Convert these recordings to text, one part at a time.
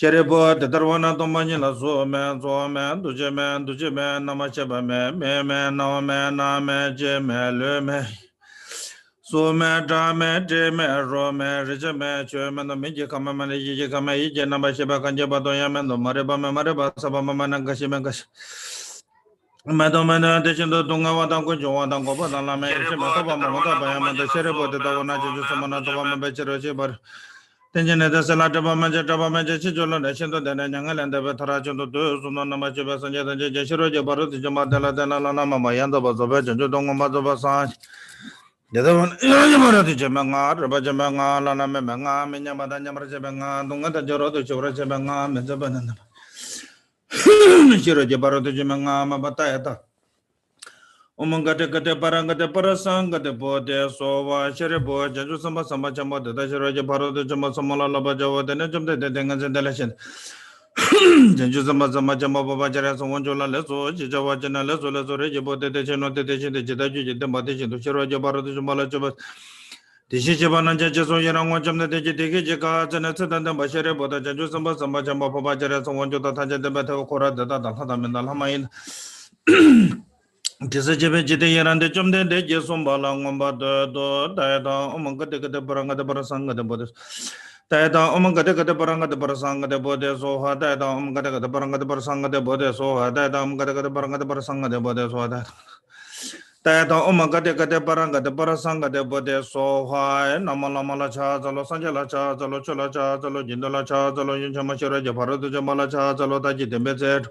Sherebo, the Darwana Domanila, Zoman, Zoman, Dujeman, Dujeman, Namachaba, Meme, Nome, Name, Jeme, Lume. So me drame, Jeme, Rome, Regime, German, the Miji Kamamani, Jikama, Jenama Sheba, Jabadoyam, the Mareba, Mareba, Sabamana, Gashimangas. Madamana, the Chindo Dunga, Dango, Joandango, Lama, Mataba, Mataba, the Sherebo, the Dawana, Samana, Bachelor, but Tenjane, the Salataba, Majataba, Majachijola, the Shindo, the Nangal, and the Vetarajan, the Namachaba, the Jeshiro, Baru, the Jamadala, the Lama, Mayanda was a virgin, Donga Madaba. The other one, Jemanga, Rabajamanga, Lana Memanga, Minyamadanya Rajabanga, Dunga, Joro, the Chorajabanga, Mezaban. Shiro Jabaro, the Jemanga, Mabatayata. Umangate Parangate Parasanga, the Bote, Sova, Sherebo, Janusama, Samachamo, the Shiro Jabaro, the Jamasamala Labajo, the Najam, the Dengas and Delation. Janjusama Samachamo, Bajaras, Wanjola, Leso, Jawajana, Leso, Leso, Regibo, the Cheno, the Jedaju, the Matish, the Shiro Jabaro, the Jumala. The Shishabana judges on Yaramacham, the Jika, and the Bashare, but the judges of Samacham, Bajaras, and Wanjo, the Battle Kora, the Hadam and the Lamain. Tisajibijiti and the Chum, the Jesum Balang, the Diada, Omanga, the Baranga, the Barasanga, the Buddhist. Diada, Omanga, the Baranga, the Barasanga, the Buddhist, so hard, Diada, Omanga, the Baranga, the Barasanga, the Buddhist, so hard, Diada, Omanga, the Baranga, the Barasanga, the Buddhist, so that. Diada, Omanga, the Baranga, the Barasanga, the Buddhist, so high, Namalama Charles, Sanjala Charles, Chola Charles, Jindala Charles, Jamashara, Japara, Jamala Charles, Taji, the Bezet.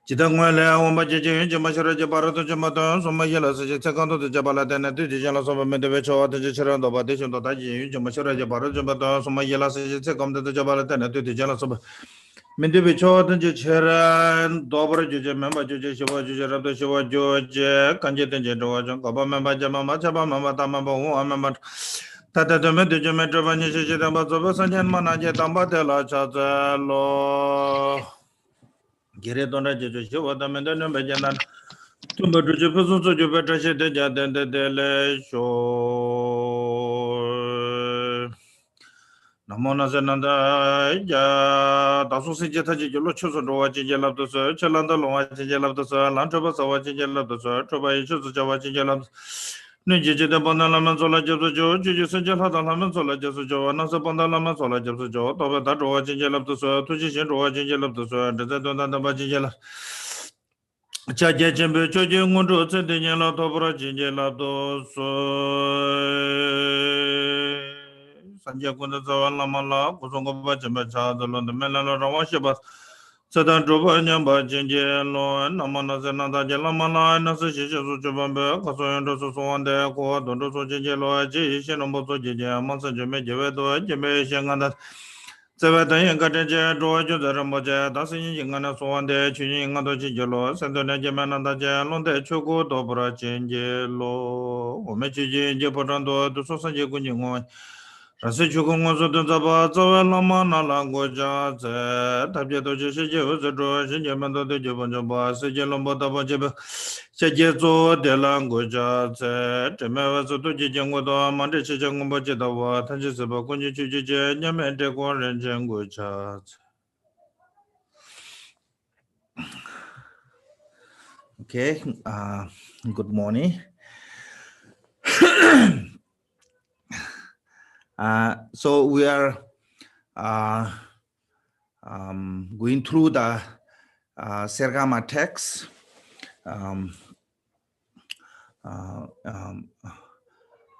Chitangwele, Omaji, Jamashara, Japara, Jamata, Somayela, second to the Jabala, then the Jalas of Medevecho, the Jiran of Addition to Taji, Jamashara, Japara, Jamata, Somayela, second to the Jabala, then the Jalas of Medevecho, the Jiran, Dobra, Juja, member Juja, Juja, the Shiva, George, Kanjit and Jedwa, Kaba member Jamama, Jabama, Tamama, Mamma. Tata the Medja Metrovani, Sanjan Manaja, Tambatella, Chazalo. Giredona Joshua, the Mendan Bajanan, Tumba to Jefferson, so you better shit the Jadan de show. Namona Zenanda, Tasu Sijata, Jolochus, or watching Jell of the Sir, Chalanda, watching Jell of the Sir, Lantrobas, watching Jell of the Sir, Troba, watching Jell of Nijit, the Bandalamansola Jojo, Juju, Hadalamansola Jojo, another Bandalamansola Jojo, over that watching Jell of the Sir, to watching Jell of the Sir, the Bajilla. Chajembe Chojango, Sentinela, Topra, Jingela, Sanjakunda Zavala, Kusongo Bachamacha, the London Melana Rawashabas, Sadan Drobanyamba, Jingelo, and Namana Zenada Jelamana, and Association of Javamba, Kasoyan Sosan, the Coa, Dondo Jingelo, Shenombo Jija, Monsa Jame, Javedo, Jame Shangana. Seven Gataja, Dojo, the Ramboja, Dasin Yingana Swan, the Ching and the Jigelo, Santana Jamana Jalon, the Choco, Dobra, Chingelo, Omechi, Jeporando, the Sosa Jagunjimo, Rasichuko, the Zabazo, Lamana language, Tabiato Jijo, the Dojo, Jamando, the Jabonjaba, Sejalombo, Tabajaba, Sejezo, the language, Temeva, the Jijango, Mande Chijango, Jadawa, Tajisaba, Kunji, Yamete, Quarren, Jango, Chat. Okay, good morning. So we are going through the Serkhnagma text.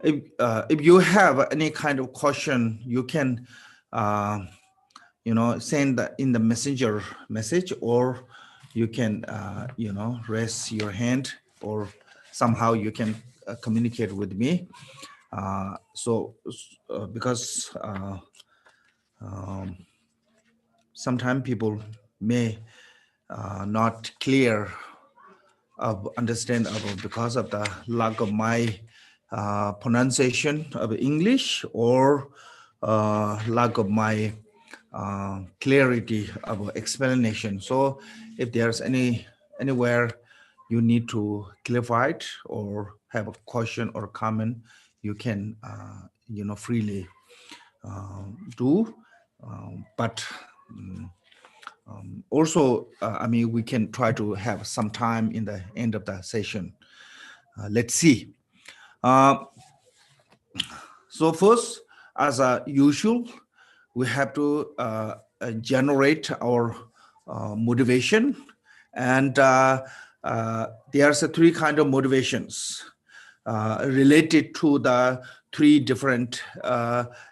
If you have any kind of question, you can send in the messenger message, or you can raise your hand, or somehow you can communicate with me. Because sometimes people may not clear of understand because of the lack of my pronunciation of English, or lack of my clarity of explanation. So if there's anywhere you need to clarify it, or have a question or comment, you can freely do. But Also, I mean, we can try to have some time in the end of the session. Let's see. So first, as usual, we have to generate our motivation, and there's three kind of motivations related to the three different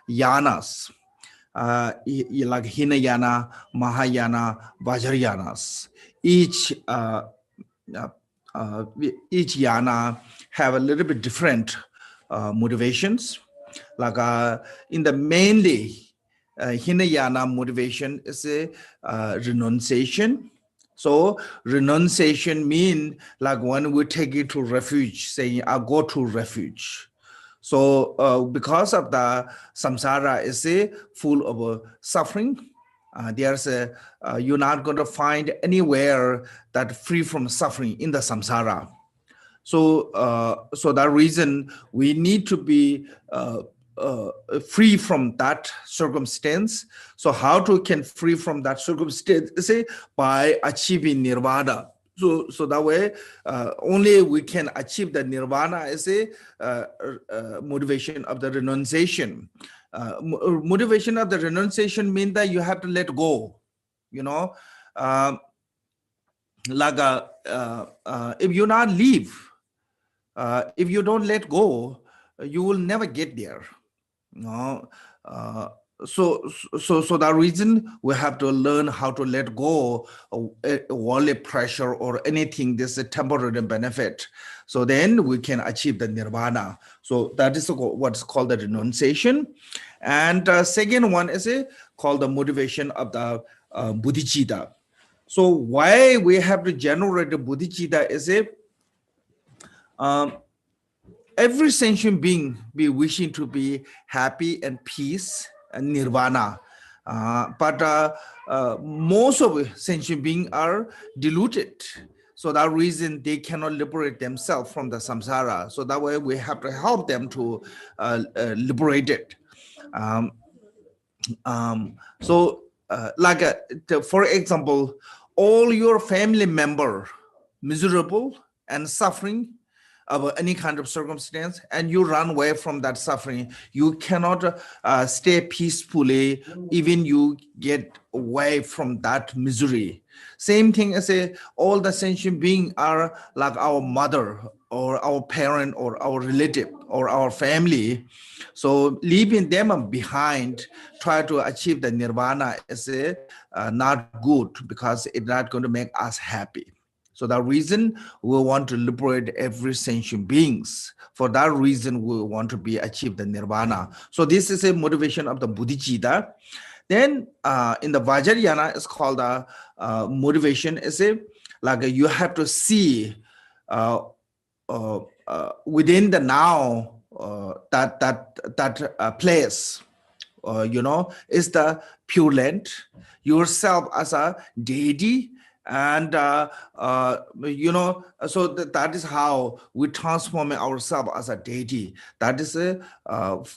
yanas, like Hinayana, Mahayana, Vajrayanas. Each yana have a little bit different motivations. Like in the mainly Hinayana motivation is a renunciation. So renunciation mean like when we take it to refuge, saying I go to refuge. So because of the samsara is full of suffering, there's you're not going to find anywhere that free from suffering in the samsara. So so that reason we need to be free from that circumstance. So how to can free from that circumstance? Say by achieving nirvana. So that way, only we can achieve the nirvana as a motivation of the renunciation. Motivation of the renunciation means that you have to let go. You know, like if you not leave, if you don't let go, you will never get there. No, so that reason we have to learn how to let go of worldly pressure or anything. This is a temporary benefit. So then we can achieve the nirvana. So that is what's called the renunciation. And second one is called the motivation of the bodhicitta. So why we have to generate the bodhicitta is every sentient being be wishing to be happy and peace and nirvana. But most of sentient beings are deluded. So that reason they cannot liberate themselves from the samsara. So that way we have to help them to liberate it. For example, all your family member miserable and suffering of any kind of circumstance, and you run away from that suffering, you cannot stay peacefully, even you get away from that misery. Same thing as all the sentient beings are like our mother or our parent or our relative or our family. So leaving them behind, try to achieve the nirvana is not good, because it's not going to make us happy. So that reason we want to liberate every sentient beings. For that reason, we want to be achieve the nirvana. So this is a motivation of the bodhicitta. Then in the Vajrayana, it's called the motivation is like you have to see within the now that place, you know, is the Pure Land, yourself as a deity. And you know, so that is how we transform ourselves as a deity. That is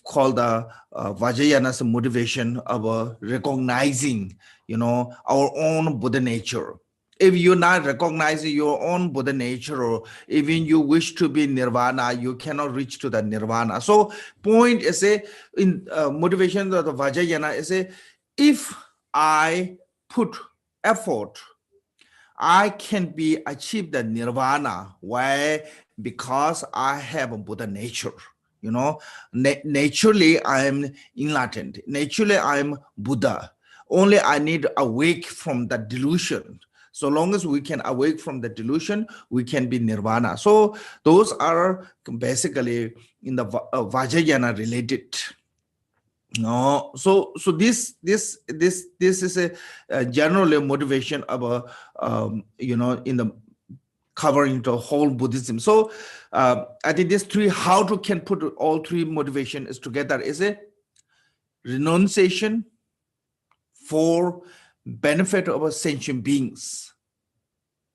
called the Vajrayana's motivation of recognizing, you know, our own Buddha nature. If you're not recognizing your own Buddha nature, or even you wish to be nirvana, you cannot reach to the nirvana. So point is in motivation of the Vajrayana is if I put effort, I can be achieve the nirvana. Why? Because I have a Buddha nature. You know, naturally I am enlightened. Naturally I am Buddha. Only I need to awake from the delusion. So long as we can awake from the delusion, we can be nirvana. So those are basically in the Vajrayana related. No, so this is a general motivation of a you know, in the covering the whole Buddhism. So I think these three, how to can put all three motivation is together is a renunciation for benefit of sentient beings.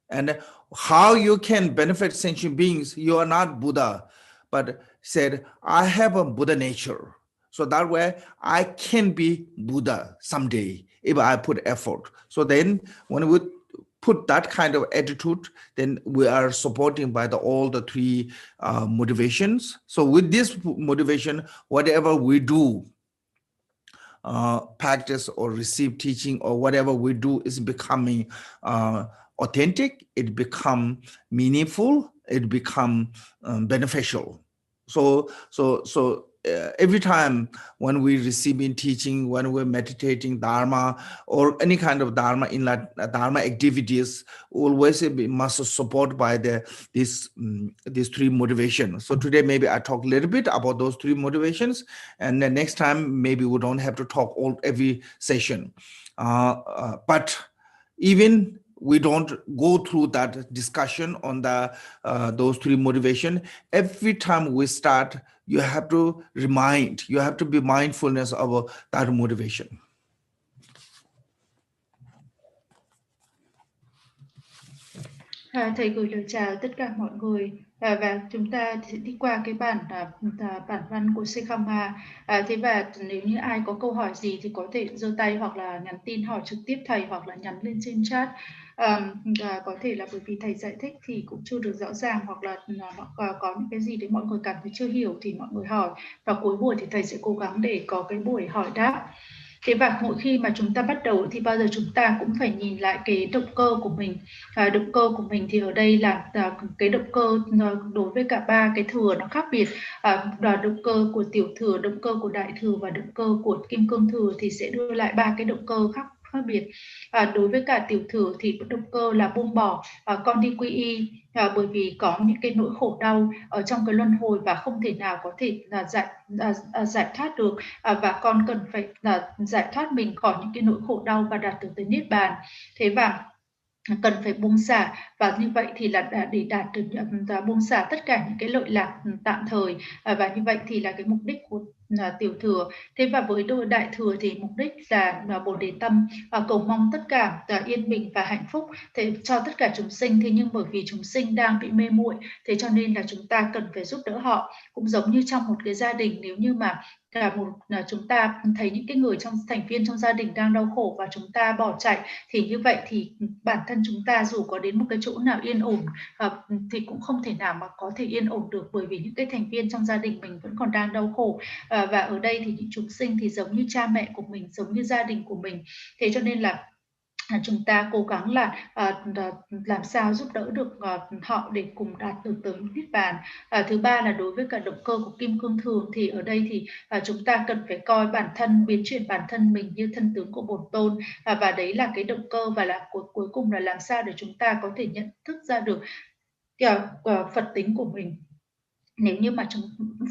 And how you can benefit sentient beings? You are not Buddha, but said I have a Buddha nature. So that way I can be Buddha someday. if I put effort. So then when we put that kind of attitude, then we are supporting by all the three motivations. So with this motivation, whatever we do, practice or receive teaching or whatever we do is becoming authentic, it become meaningful, it become beneficial. So every time when we receiving teaching, when we're meditating Dharma or any kind of Dharma in Dharma activities, always it must support by these three motivations. So today maybe I talk a little bit about those three motivations, and the next time maybe we don't have to talk every session. But even we don't go through that discussion on those three motivation. Every time we start, you have to be mindfulness of that motivation. Thầy gửi lời chào tất cả mọi người và chúng ta sẽ đi qua cái bản văn của Serkhnagma. Thế và nếu như ai có câu hỏi gì thì có thể giơ tay hoặc là nhắn tin hỏi trực tiếp thầy hoặc là nhắn lên trên chat. Có thể là bởi vì thầy giải thích thì cũng chưa được rõ ràng hoặc là có những cái gì đấy mọi người cảm thấy chưa hiểu thì mọi người hỏi, và cuối buổi thì thầy sẽ cố gắng để có cái buổi hỏi đáp. Thế và mỗi khi mà chúng ta bắt đầu thì bao giờ chúng ta cũng phải nhìn lại cái động cơ của mình. Động cơ của mình thì ở đây là cái động cơ đối với cả ba cái thừa nó khác biệt. Động cơ của tiểu thừa, động cơ của đại thừa và động cơ của kim cương thừa thì sẽ đưa lại ba cái động cơ khác biệt. Đối với cả tiểu thừa thì động cơ là buông bỏ, con đi quy y, bởi vì có những cái nỗi khổ đau ở trong cái luân hồi và không thể nào có thể giải thoát được, và con cần phải giải thoát mình khỏi những cái nỗi khổ đau và đạt được tới niết bàn. Thế và cần phải buông xả, và như vậy thì là để đạt được buông xả tất cả những cái lợi lạc tạm thời, và như vậy thì là cái mục đích của tiểu thừa. Thế và với đại thừa thì mục đích là bồ đề tâm, cầu mong tất cả yên bình và hạnh phúc thế cho tất cả chúng sinh. Thế nhưng bởi vì chúng sinh đang bị mê muội, thế cho nên là chúng ta cần phải giúp đỡ họ. Cũng giống như trong một cái gia đình, nếu như mà chúng ta thấy những cái người thành viên trong gia đình đang đau khổ và chúng ta bỏ chạy, thì như vậy thì bản thân chúng ta dù có đến một cái chỗ nào yên ổn thì cũng không thể nào mà có thể yên ổn được, bởi vì những cái thành viên trong gia đình mình vẫn còn đang đau khổ. Và ở đây thì những chúng sinh thì giống như cha mẹ của mình, giống như gia đình của mình. Thế cho nên là chúng ta cố gắng là làm sao giúp đỡ được họ để cùng đạt được tới niết bàn. Thứ ba là đối với cả động cơ của kim cương thường, thì ở đây thì chúng ta cần phải coi bản thân, biến chuyển bản thân mình như thân tướng của bổn tôn, và đấy là cái động cơ, và là cuối cùng là làm sao để chúng ta có thể nhận thức ra được Phật tính của mình. Nếu như mà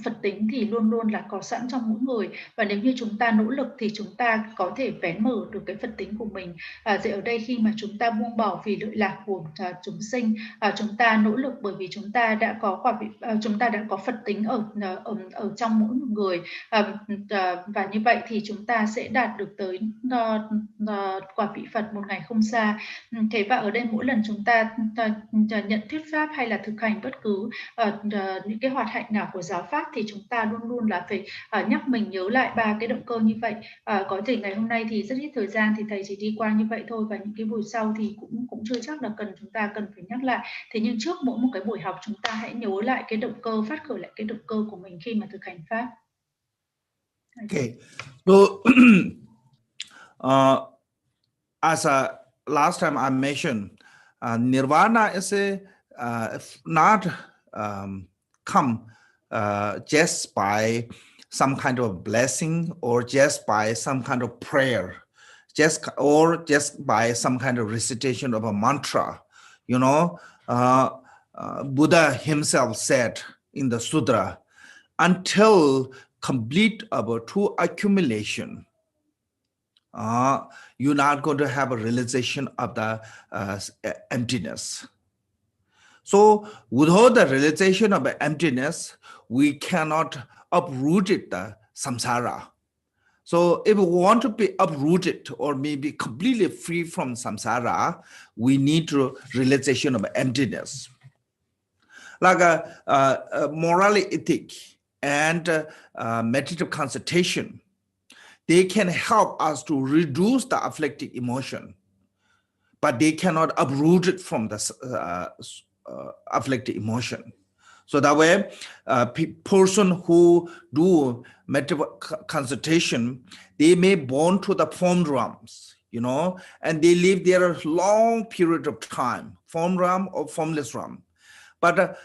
Phật tính thì luôn luôn là có sẵn trong mỗi người, và nếu như chúng ta nỗ lực thì chúng ta có thể vén mở được cái Phật tính của mình. Thì ở đây khi mà chúng ta buông bỏ vì lợi lạc của chúng sinh, chúng ta nỗ lực bởi vì chúng ta đã có chúng ta đã có Phật tính ở trong mỗi một người, và như vậy thì chúng ta sẽ đạt được tới quả vị Phật một ngày không xa. Thế và ở đây mỗi lần chúng ta nhận thuyết pháp hay là thực hành bất cứ những cái hoạt hạnh nào của giáo pháp, thì chúng ta luôn luôn là phải nhắc mình nhớ lại ba cái động cơ như vậy. Có thể ngày hôm nay thì rất ít thời gian thì thầy chỉ đi qua như vậy thôi, và những cái buổi sau thì cũng chưa chắc là chúng ta cần phải nhắc lại. Thế nhưng trước mỗi một cái buổi học, chúng ta hãy nhớ lại cái động cơ, phát khởi lại cái động cơ của mình khi mà thực hành pháp. Okay, so as last time I mentioned, nirvana is not come just by some kind of blessing or just by some kind of prayer, just by some kind of recitation of a mantra. You know, Buddha himself said in the Sutra, until complete of true accumulation, you're not going to have a realization of the emptiness. So without the realization of emptiness, we cannot uproot the samsara. So if we want to be uprooted or maybe completely free from samsara, we need to realization of emptiness. Like a morality ethic and meditative consultation they can help us to reduce the afflicting emotion, but they cannot uproot it from the afflicted emotion. So that way, person who do meditation consultation, they may born to the form realms, and they live there a long period of time, form realm or formless realm. But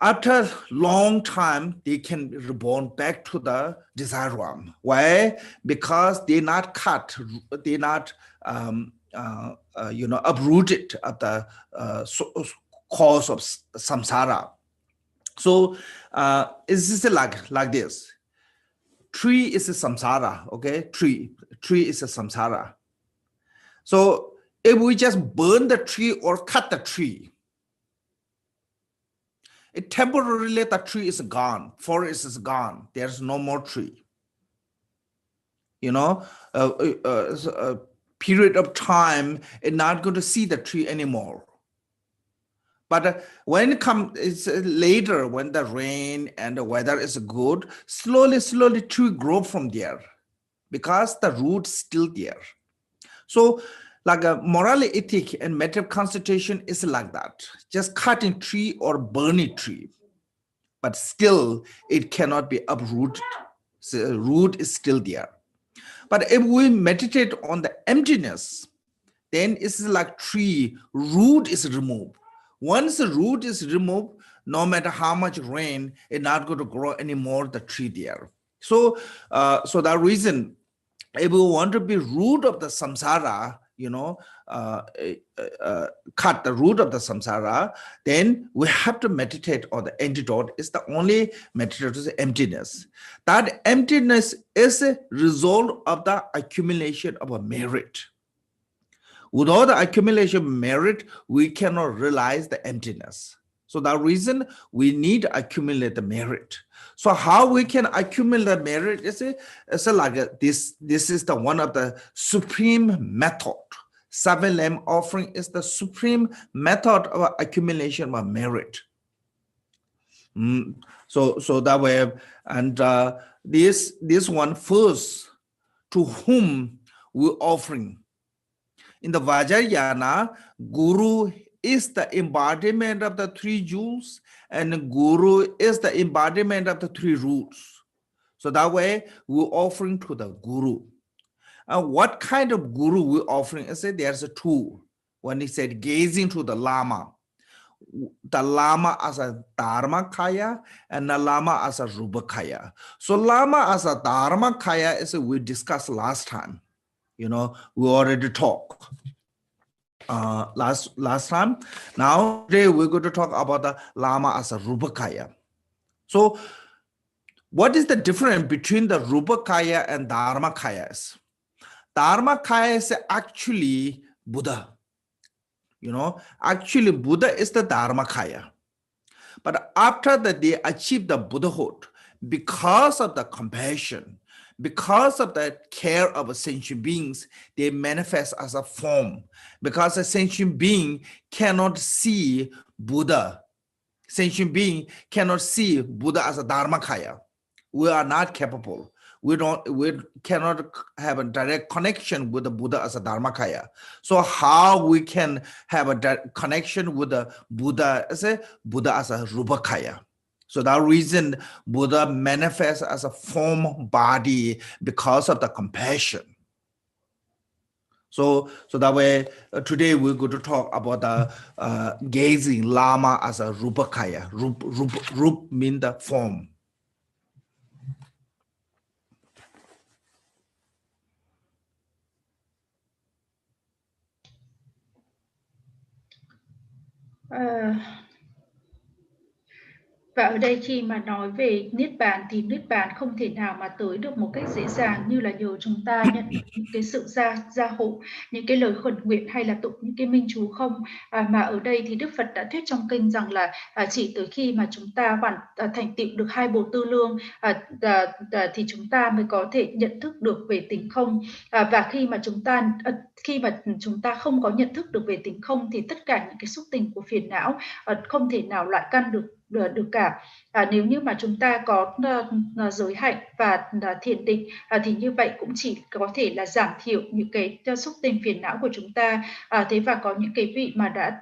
after long time, they can be reborn back to the desire realm. Why? Because they're not cut, they're not uprooted at the cause of samsara. So is this like this? Tree is a samsara, okay? Tree is a samsara. So if we just burn the tree or cut the tree, temporarily the tree is gone, forest is gone, there's no more tree. A period of time, it's not going to see the tree anymore. But when it comes later, when the rain and the weather is good, slowly tree grow from there because the root's still there. So like a moral ethic and meditation consultation is like that, just cutting tree or burning tree, but still it cannot be uprooted. So the root is still there. But if we meditate on the emptiness, then it's like tree, root is removed. Once the root is removed, no matter how much rain, it's not going to grow anymore, the tree there. So that reason, if we want to be root of the samsara, cut the root of the samsara, then we have to meditate on the antidote. It's the only meditate is emptiness. That emptiness is a result of the accumulation of a merit. Without the accumulation of merit, we cannot realize the emptiness. So that reason we need to accumulate the merit. So how we can accumulate merit is like this. This is the one of the supreme method. 7 lamb offering is the supreme method of accumulation of merit. So that way, and this one first, to whom we offering. In the Vajrayana, Guru is the embodiment of the 3 jewels, and Guru is the embodiment of the 3 roots. So that way, we're offering to the Guru. And what kind of Guru we're offering? I said there's a 2. When he said gazing to the Lama as a Dharmakaya and the Lama as a Rupakaya. So Lama as a Dharmakaya is we discussed last time. We already talked last time. Now today we're going to talk about the Lama as a Rupakaya. So what is the difference between the Rupakaya and Dharmakayas? Dharmakaya is actually Buddha. Actually Buddha is the Dharmakaya. But after that they achieve the Buddhahood, because of the compassion, because of the care of sentient beings, they manifest as a form. Because a sentient being cannot see Buddha. Sentient being cannot see Buddha as a Dharmakaya. We are not capable. We cannot have a direct connection with the Buddha as a Dharmakaya. So how we can have a direct connection with the Buddha as a Rupakaya? So that reason Buddha manifests as a form body because of the compassion. So that way, today we're going to talk about the gazing Lama as a Rupakaya. Rup means the form. Và ở đây khi mà nói về Niết Bàn thì Niết Bàn không thể nào mà tới được một cách dễ dàng như là nhờ chúng ta nhận được những cái sự gia hộ, những cái lời khẩn nguyện hay là tụng những cái minh chú không. Mà ở đây thì Đức Phật đã thuyết trong kinh rằng là chỉ tới khi mà chúng ta thành tựu được 2 bộ tư lương thì chúng ta mới có thể nhận thức được về tính không. Và khi mà chúng ta không có nhận thức được về tính không thì tất cả những cái xúc tình của phiền não không thể nào loại căn được cả. Nếu như mà chúng ta có giới hạnh và thiền định thì như vậy cũng chỉ có thể là giảm thiểu những cái xúc tình phiền não của chúng ta. Thế và có những cái vị mà đã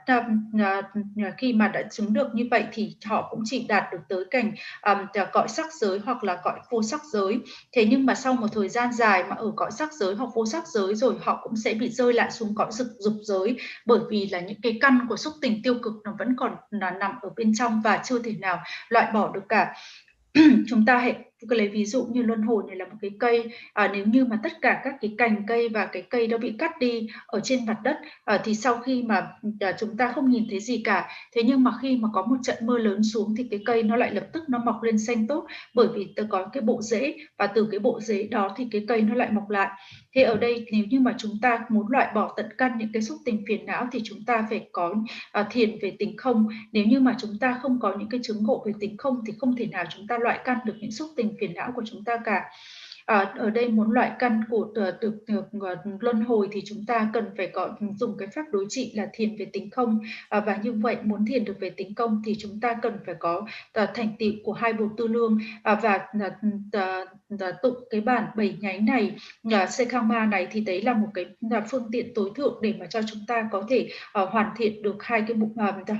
khi mà đã chứng được như vậy thì họ cũng chỉ đạt được tới cảnh cõi sắc giới hoặc là cõi vô sắc giới. Thế nhưng mà sau một thời gian dài mà ở cõi sắc giới hoặc vô sắc giới rồi, họ cũng sẽ bị rơi lại xuống cõi dục giới, bởi vì là những cái căn của xúc tình tiêu cực nó vẫn còn nằm ở bên trong và chưa thể nào loại bỏ được cả. Chúng ta hãy lấy ví dụ như luân hồi này là một cái cây, nếu như mà tất cả các cái cành cây và cái cây đó bị cắt đi ở trên mặt đất, thì sau khi mà chúng ta không nhìn thấy gì cả, thế nhưng mà khi mà có một trận mưa lớn xuống thì cái cây nó lại lập tức nó mọc lên xanh tốt, bởi vì có cái bộ rễ, và từ cái bộ rễ đó thì cái cây nó lại mọc lại. Thế ở đây nếu như mà chúng ta muốn loại bỏ tận căn những cái xúc tình phiền não thì chúng ta phải có thiền về tính không. Nếu như mà chúng ta không có những cái chứng ngộ về tính không thì không thể nào chúng ta loại căn được những xúc tình phiền não của chúng ta cả. Ở đây muốn loại căn của luân hồi thì chúng ta cần phải dùng cái pháp đối trị là thiền về tính không, và như vậy muốn thiền được về tính công thì chúng ta cần phải có thành tựu của 2 bộ tư lương, và tụng cái bản 7 nhánh này, Serkhnagma này, thì đấy là một cái phương tiện tối thượng để mà cho chúng ta có thể hoàn thiện được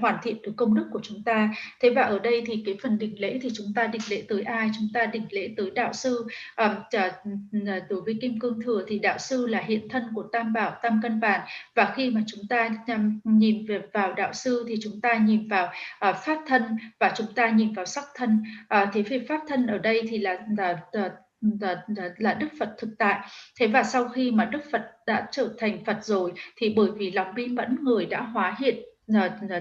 hoàn thiện được công đức của chúng ta. Thế và ở đây thì cái phần đảnh lễ thì chúng ta đảnh lễ tới ai? Chúng ta đảnh lễ tới đạo sư. Đối với Kim Cương Thừa thì đạo sư là hiện thân của Tam Bảo, Tam Căn Bản, và khi mà chúng ta nhìn vào đạo sư thì chúng ta nhìn vào pháp thân và chúng ta nhìn vào sắc thân. Thế về pháp thân ở đây thì là Đức Phật thực tại. Thế và sau khi mà Đức Phật đã trở thành Phật rồi thì bởi vì lòng bi mẫn, người đã hóa hiện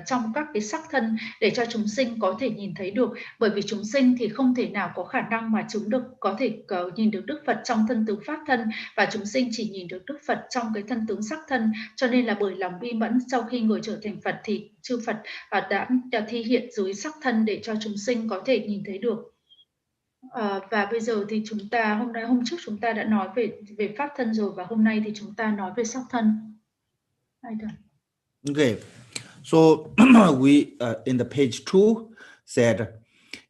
trong các cái sắc thân để cho chúng sinh có thể nhìn thấy được, bởi vì chúng sinh thì không thể nào có khả năng mà chúng có thể nhìn được Đức Phật trong thân tướng pháp thân, và chúng sinh chỉ nhìn được Đức Phật trong cái thân tướng sắc thân. Cho nên là bởi lòng bi mẫn, sau khi người trở thành Phật thì chư Phật đã thi hiện dưới sắc thân để cho chúng sinh có thể nhìn thấy được. Và bây giờ thì chúng ta hôm trước chúng ta đã nói về pháp thân rồi, và hôm nay thì chúng ta nói về sắc thân. Okay, so we in the page 2 said,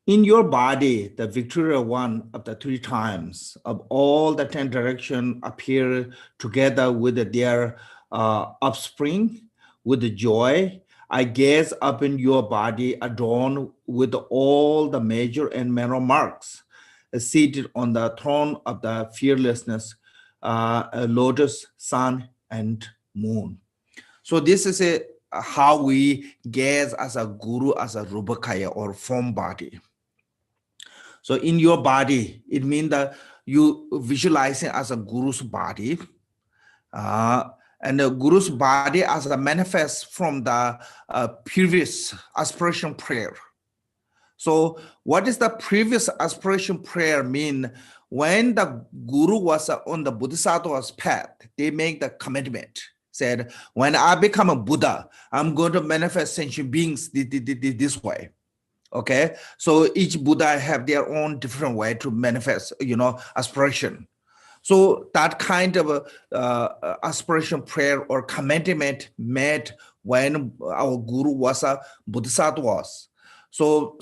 in your body the victorious one of the 3 times of all the 10 directions appear together with their offspring with joy. I gaze up in your body adorned with all the major and minor marks, seated on the throne of the fearlessness, lotus, sun, and moon. So this is how we gaze as a guru, as a rupakaya or form body. So in your body, it means that you visualizing as a guru's body, and the guru's body as a manifest from the previous aspiration prayer. So what is the previous aspiration prayer mean? When the guru was on the bodhisattva's path, they make the commitment, said, when I become a Buddha, I'm going to manifest sentient beings this way. Okay, so each Buddha have their own different way to manifest, aspiration. So that kind of aspiration prayer or commitment made when our guru was a bodhisattva. So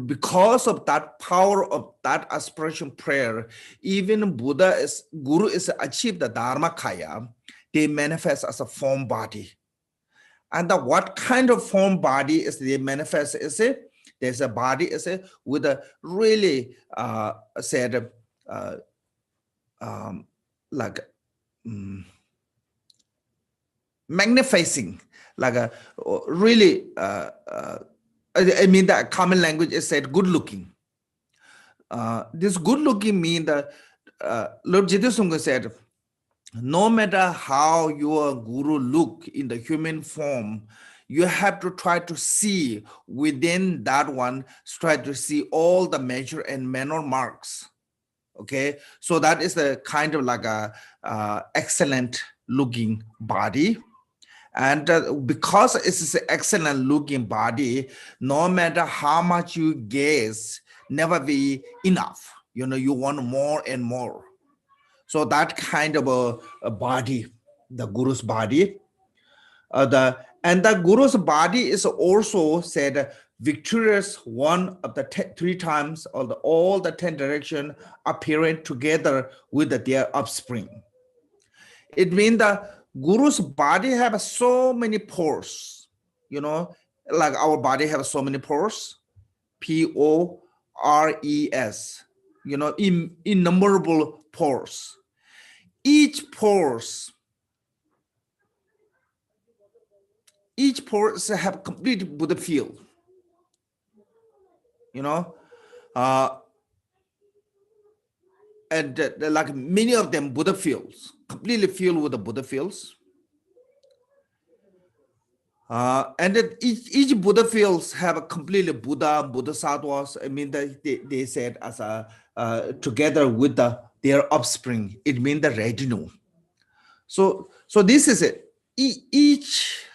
because of that power of that aspiration prayer, even Guru is achieved the Dharmakaya, they manifest as a form body. And what kind of form body is they manifest? Is it? There's a body with a really magnificing, like a really I mean, the common language is said good looking. This good looking means that Lord Jiddu said, no matter how your guru look in the human form, you have to try to see within that one, try to see all the major and minor marks. Okay, so that is the kind of like a excellent looking body. And because it's an excellent looking body, no matter how much you gaze, never be enough. You want more and more. So that kind of a body, the guru's body, the guru's body is also said victorious one of the 3 times, or all the 10 direction appearing together with their offspring. It means the Guru's body have so many pores, you know, like our body have so many pores, P-O-R-E-S, you know, innumerable pores. Each pore have complete Buddha field, you know, and like many of them Buddha fields, completely filled with the Buddha fields. And that each Buddha fields have a completely Buddha Sattvas. I mean, they said as a together with their offspring. It means the retinue. So this is it. Each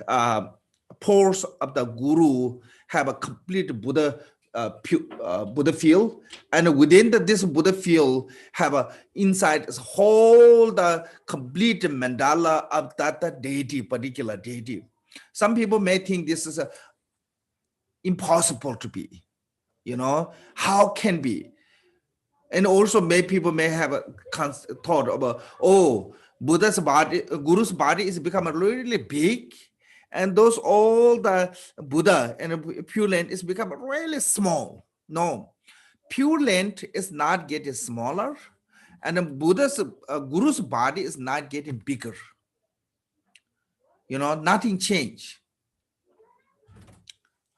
pores of the Guru have a complete Buddha Buddha field, and within this Buddha field have a inside is whole the complete mandala of that deity, particular deity. Some people may think this is impossible to be, you know, how can be? And also people may have a thought about, oh, Buddha's body, Guru's body is becoming really big, and those all the Buddha and Pure Land is becoming really small. No, Pure Land is not getting smaller, and Guru's body is not getting bigger. You know, nothing changed.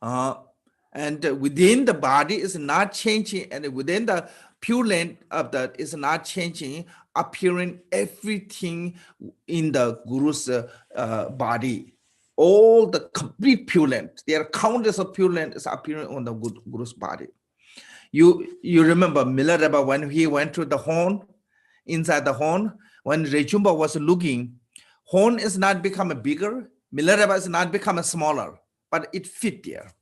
And within the body is not changing, and within the Pure Land of that is not changing, appearing everything in the Guru's body. All the complete Pure Land, there are countless of Pure Land is appearing on the Guru's body. You remember Milarepa when he went to the horn, inside the horn, when Rechumba was looking, horn is not becoming bigger, Milarepa is not becoming smaller, but it fit there.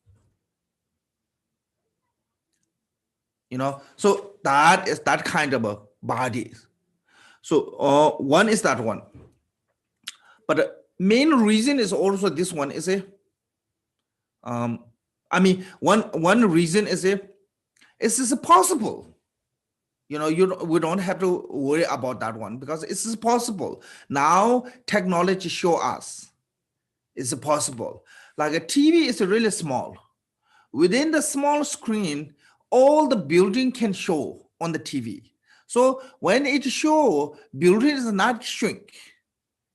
You know, so that is that kind of a body. So one is that one. But the main reason is also this one is one reason is this possible? You know, we don't have to worry about that one because it's possible. Now technology show us it's possible. Like a TV is really small. Within the small screen, all the building can show on the TV. So when it show, building is not shrink,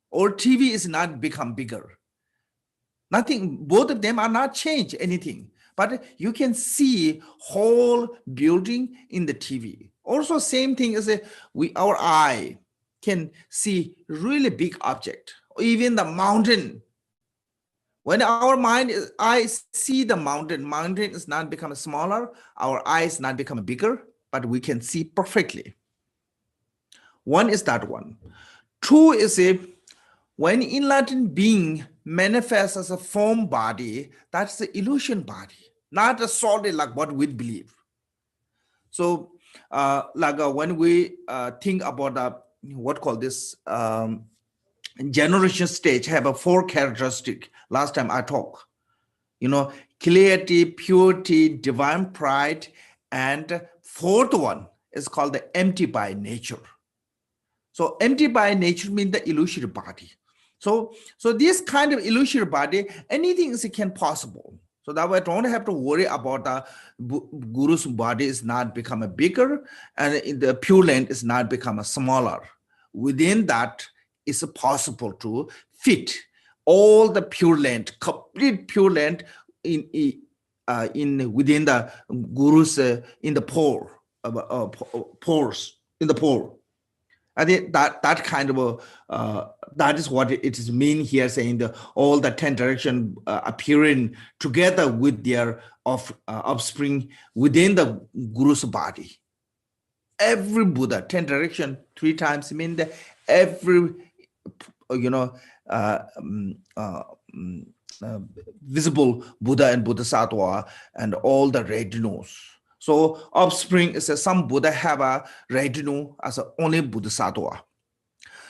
or TV is not become bigger. Nothing, both of them are not change anything, but you can see whole building in the TV. Also, same thing as our eye can see really big object, even the mountain. When our eye see the mountain is not becoming smaller, our eyes not becoming bigger, but we can see perfectly. One is that one. Two is when enlightened being manifests as a form body, that's the illusion body, not a solid like what we believe. So when we think about what call this generation stage, have a 4 characteristic. Last time I talked, you know, clarity, purity, divine pride, and 4th one is called the empty by nature. So empty by nature means the illusory body. So this kind of illusory body, anything is possible. So that way I don't have to worry about the Guru's body is not becoming bigger and the Pure Land is not becoming smaller. Within that, it's possible to fit all the Pure Land, complete Pure Land in within the Guru's in the pores in the pore. I think that kind of that is what it is mean here, saying all the 10 direction appearing together with their offspring within the Guru's body. Every Buddha, 10 direction 3 times mean that every visible Buddha and Bodhisattva and all the retinues. So offspring is some Buddha have a retinue as a only Bodhisattva.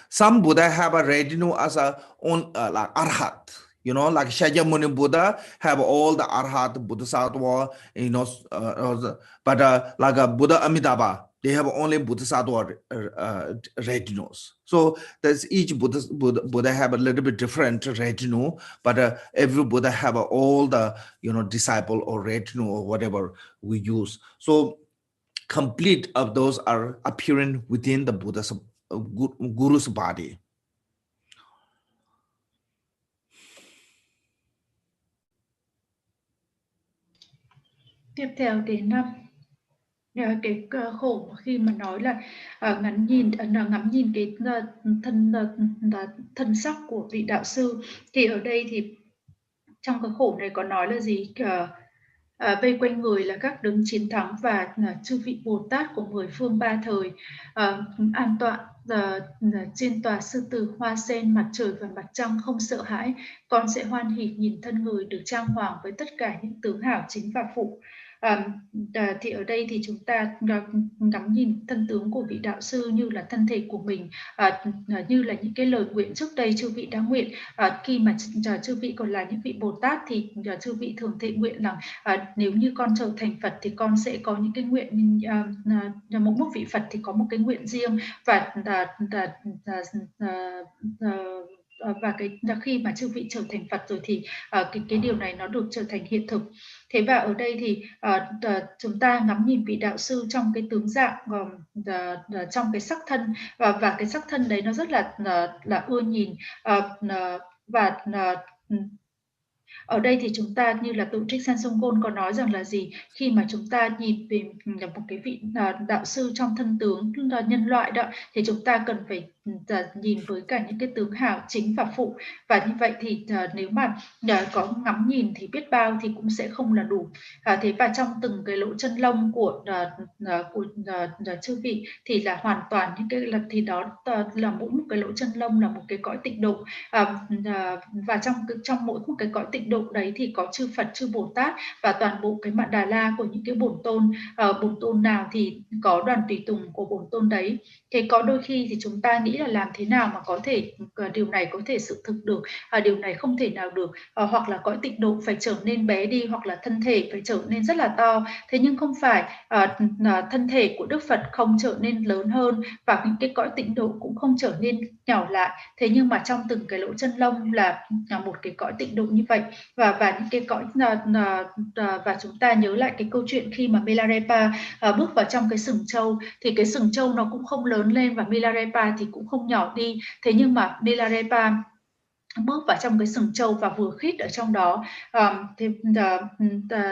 Some Buddha have a retinue as a like Arhat, You know, like Shakyamuni Buddha have all the Arhat, Bodhisattva, you know, but like a Buddha Amitabha, they have only Bodhisattva retinues. So there's each Buddha have a little bit different retinue, but every Buddha have all the, you know, disciple or retinue or whatever we use. So complete of those are appearing within the Buddha's Guru's body. Tiếp theo đến cái khổ khi mà nói là ngắm nhìn cái thân sắc của vị đạo sư, thì ở đây thì trong cái khổ này có nói là gì? Vây quanh người là các đấng chiến thắng và chư vị Bồ Tát của 10 phương 3 thời, an tọa trên tòa sư tử hoa sen, mặt trời và mặt trăng không sợ hãi. Con sẽ hoan hỉ nhìn thân người được trang hoàng với tất cả những tướng hảo chính và phụ. Thì ở đây thì chúng ta ngắm nhìn thân tướng của vị đạo sư như là thân thể của mình, như là những cái lời nguyện trước đây chư vị đã nguyện. Khi mà chư vị còn là những vị Bồ Tát thì chư vị thường thệ nguyện rằng nếu như con trở thành Phật thì con sẽ có những cái nguyện, một vị Phật thì có một cái nguyện riêng, và khi mà chư vị trở thành Phật rồi thì cái điều này nó được trở thành hiện thực. Thế và ở đây thì chúng ta ngắm nhìn vị đạo sư trong cái tướng dạng, trong cái sắc thân, và cái sắc thân đấy nó rất là ưa nhìn, và ở đây thì chúng ta như là Tự Trích San Sông Côn có nói rằng là gì? Khi mà chúng ta nhìn về một cái vị đạo sư trong thân tướng nhân loại đó, thì chúng ta cần phải nhìn với cả những cái tướng hảo chính và phụ. Và như vậy thì nếu mà có ngắm nhìn thì biết bao thì cũng sẽ không là đủ. Thế và trong từng cái lỗ chân lông của chư vị thì là hoàn toàn những cái thì đó là mỗi một cái lỗ chân lông là một cái cõi tịnh độ, và trong mỗi một cái cõi tịnh độ đấy thì có chư Phật, chư Bồ Tát và toàn bộ cái mạn Đà La của những cái bổn tôn nào thì có đoàn tùy tùng của bổn tôn đấy. Thế có đôi khi thì chúng ta nghĩ là làm thế nào mà có thể điều này có thể sự thực được, điều này không thể nào được, hoặc là cõi tịnh độ phải trở nên bé đi, hoặc là thân thể phải trở nên rất là to. Thế nhưng không phải, thân thể của Đức Phật không trở nên lớn hơn và những cái cõi tịnh độ cũng không trở nên nhỏ lại. Thế nhưng mà trong từng cái lỗ chân lông là một cái cõi tịnh độ như vậy. Và những cái cõi và chúng ta nhớ lại cái câu chuyện khi mà Milarepa bước vào trong cái sừng trâu, thì cái sừng trâu nó cũng không lớn lên và Milarepa thì cũng không nhỏ đi. Thế nhưng mà Milarepa bước vào trong cái sừng trâu và vừa khít ở trong đó.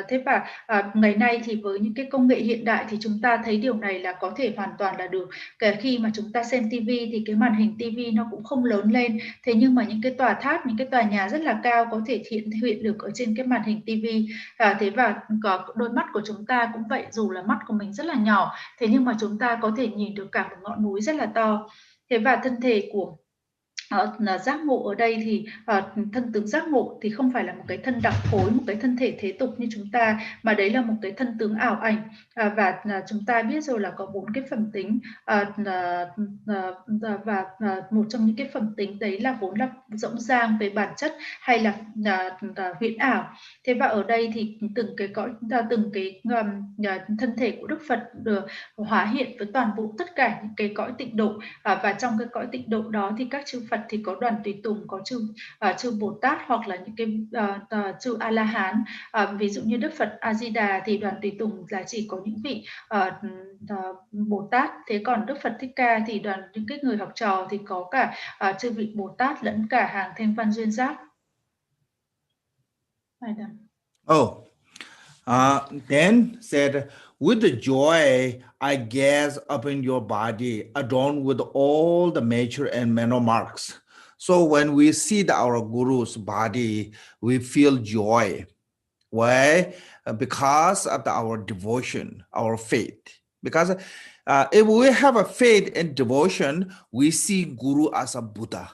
Thế và ngày nay thì với những cái công nghệ hiện đại thì chúng ta thấy điều này là có thể hoàn toàn là được. Khi mà chúng ta xem TV thì cái màn hình TV nó cũng không lớn lên, thế nhưng mà những cái tòa tháp, những cái tòa nhà rất là cao có thể hiện được ở trên cái màn hình TV. Thế và có đôi mắt của chúng ta cũng vậy, dù là mắt của mình rất là nhỏ, thế nhưng mà chúng ta có thể nhìn được cả một ngọn núi rất là to. Thế và thân thể của giác ngộ ở đây thì thân tướng giác ngộ thì không phải là một cái thân đặc phối, một cái thân thể thế tục như chúng ta, mà đấy là một cái thân tướng ảo ảnh. Và chúng ta biết rồi là có 4 cái phẩm tính, và một trong những cái phẩm tính đấy là vốn là rỗng rang về bản chất hay là huyễn ảo. Thế và ở đây thì từng cái thân thể của Đức Phật được hóa hiện với toàn bộ tất cả những cái cõi tịnh độ, và trong cái cõi tịnh độ đó thì các chư Phật thì có đoàn tùy tùng, có chư Bồ Tát hoặc là những cái chư A La Hán. Ví dụ như Đức Phật A Di Đà thì đoàn tùy tùng là chỉ có những vị Bồ Tát. Thế còn Đức Phật Thích Ca thì những cái người học trò thì có cả chư vị Bồ Tát lẫn cả hàng thanh văn duyên giác. Then said, with the joy I gaze upon your body, adorned with all the nature and manner marks. So when we see our Guru's body, we feel joy. Why? Because of our devotion, our faith. Because if we have a faith and devotion, we see Guru as a Buddha.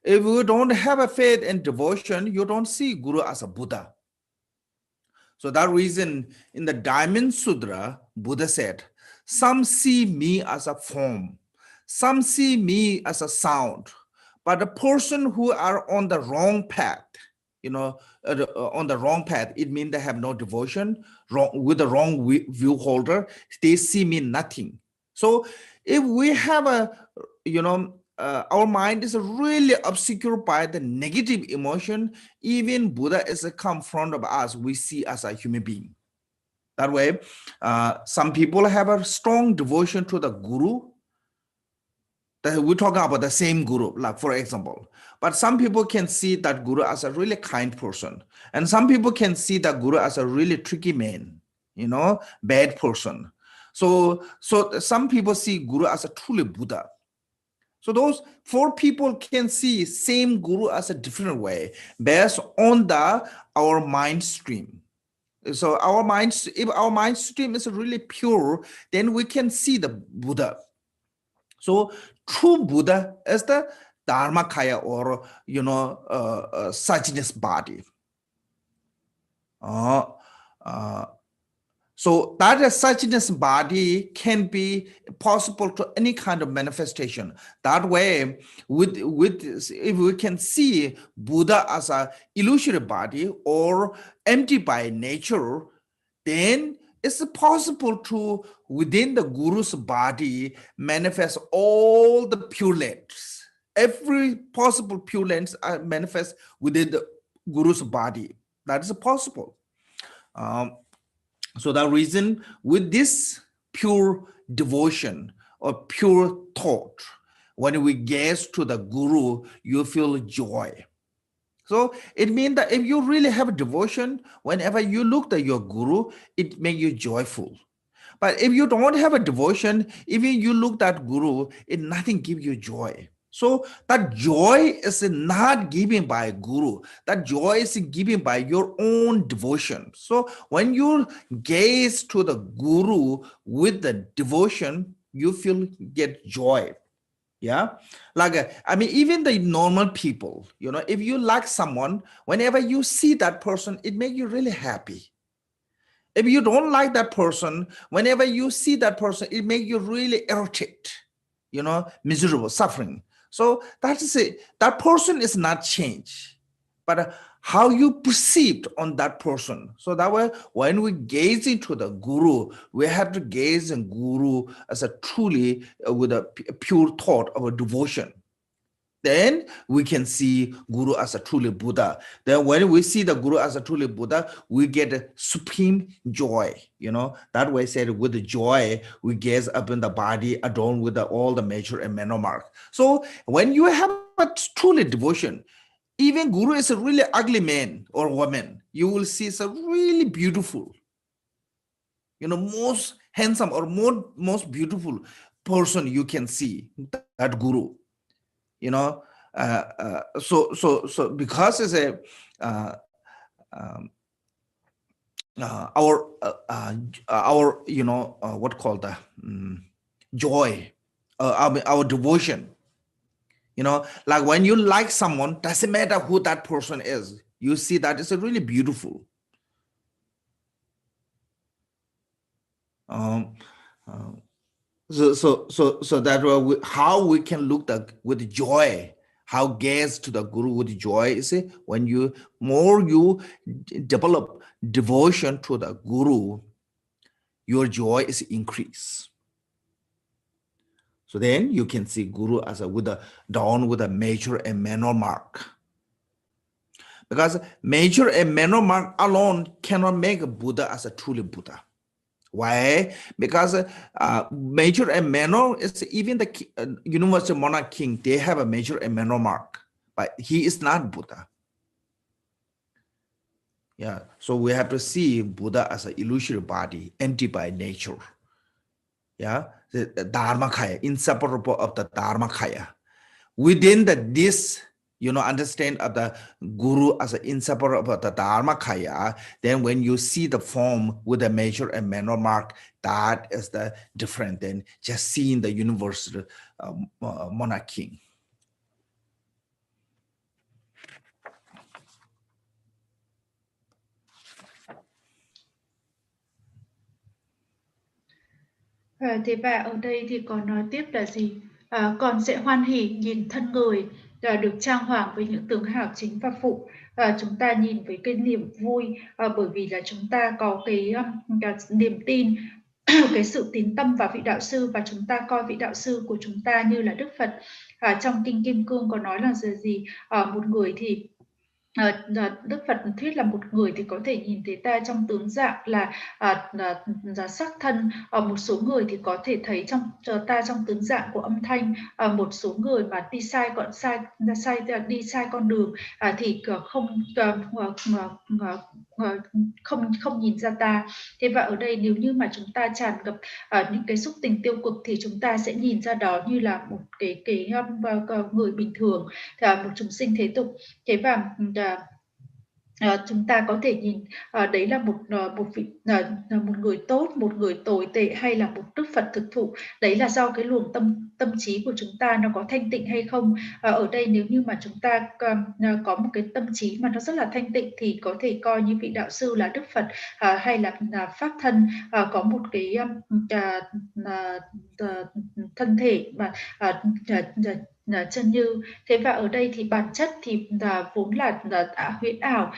If we don't have a faith and devotion, you don't see Guru as a Buddha. So that reason in the Diamond Sudra, Buddha said, some see me as a form, some see me as a sound, but the person who are on the wrong path, on the wrong path, it means they have no devotion. With the wrong view holder, they see mean nothing. So if we have our mind is really obscured by the negative emotion, even Buddha is come in front of us, we see as a human being. That way, some people have a strong devotion to the guru. We're talking about the same guru, like for example. But some people can see that guru as a really kind person. And some people can see that guru as a really tricky man, bad person. So some people see guru as a truly Buddha. So those 4 people can see same guru as a different way based on our mind stream. So if our mind stream is really pure, then we can see the Buddha. So true Buddha is the Dharmakaya, or suchness body. So that suchness body can be possible to any kind of manifestation. That way, if we can see Buddha as an illusory body or empty by nature, then it's possible to, within the guru's body, manifest all the pure lands. Every possible pure lands are manifest within the guru's body. That is possible. So that reason, with this pure devotion or pure thought, when we gaze to the guru, you feel joy. So it means that if you really have a devotion, whenever you look at your guru, it makes you joyful. But if you don't have a devotion, even you look at guru, it nothing gives you joy. So that joy is not given by guru. That joy is given by your own devotion. So when you gaze to the guru with the devotion, you get joy. Yeah, like even the normal people, if you like someone, whenever you see that person, it makes you really happy. If you don't like that person, whenever you see that person, it makes you really irritated, miserable, suffering. So that is it. That person is not changed, but how you perceived on that person. So that way, when we gaze into the guru, we have to gaze in guru as a truly with a pure thought of a devotion. Then we can see guru as a truly Buddha. Then when we see the guru as a truly Buddha, we get a supreme joy. That way said, with the joy, we gaze up in the body adorned with all the major and minor marks. So when you have a truly devotion, even guru is a really ugly man or woman, you will see it's a really beautiful, most handsome or most beautiful person you can see, that guru. So because it's our what called the joy, our devotion. Like when you like someone, doesn't matter who that person is, you see that it's a really beautiful. So that way, how we can look with joy, how gaze to the guru with joy is when you develop devotion to the guru, your joy is increased. So then you can see guru as with a major and minor mark. Because major and minor mark alone cannot make a Buddha as a truly Buddha. Why? Because major and minor is even the universal monarch king, they have a major and minor mark, but he is not Buddha. Yeah, so we have to see Buddha as an illusory body, empty by nature. Yeah, the Dharmakaya, inseparable of the Dharmakaya. Within this, understand of the guru as an inseparable of the Dharmakaya, then when you see the form with a major and minor mark, that is the different than just seeing the universal monarch king. Thế và ở đây thì có nói tiếp là gì? Con sẽ hoan hỉ nhìn thân người được trang hoàng với những tướng hào chính và phụ. Chúng ta nhìn với cái niềm vui bởi vì là chúng ta có cái niềm tin, cái sự tín tâm vào vị đạo sư, và chúng ta coi vị đạo sư của chúng ta như là Đức Phật. Trong kinh Kim Cương có nói là gì? Một người thì Đức Phật thuyết là một người thì có thể nhìn thấy ta trong tướng dạng là sắc thân, một số người thì có thể thấy ta trong tướng dạng của âm thanh, một số người mà đi sai con đường thì không nhìn ra ta. Thế và ở đây nếu như mà chúng ta tràn ngập những cái xúc tình tiêu cực thì chúng ta sẽ nhìn ra đó như là một cái người bình thường, một chúng sinh thế tục. Thế và chúng ta có thể nhìn đấy là một người tốt, một người tồi tệ, hay là một Đức Phật thực thụ. Đấy là do cái luồng tâm trí của chúng ta nó có thanh tịnh hay không. Ở đây nếu như mà chúng ta có một cái tâm trí mà nó rất là thanh tịnh thì có thể coi như vị đạo sư là Đức Phật, hay là pháp thân, có một cái thân thể mà chân như. Thế và ở đây thì bản chất thì vốn là huyễn ảo,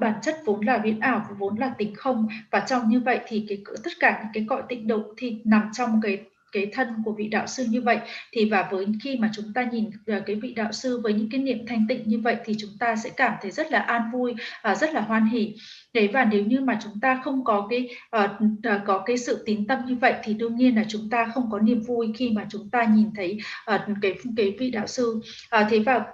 bản chất vốn là huyễn ảo, vốn là tính không, và trong như vậy thì tất cả những cái cõi tịnh độ thì nằm trong cái thân của vị đạo sư như vậy. Thì và với khi mà chúng ta nhìn cái vị đạo sư với những cái niệm thanh tịnh như vậy thì chúng ta sẽ cảm thấy rất là an vui, rất là hoan hỷ. Đấy, và nếu như mà chúng ta không có cái sự tín tâm như vậy thì đương nhiên là chúng ta không có niềm vui khi mà chúng ta nhìn thấy cái vị đạo sư. Thế và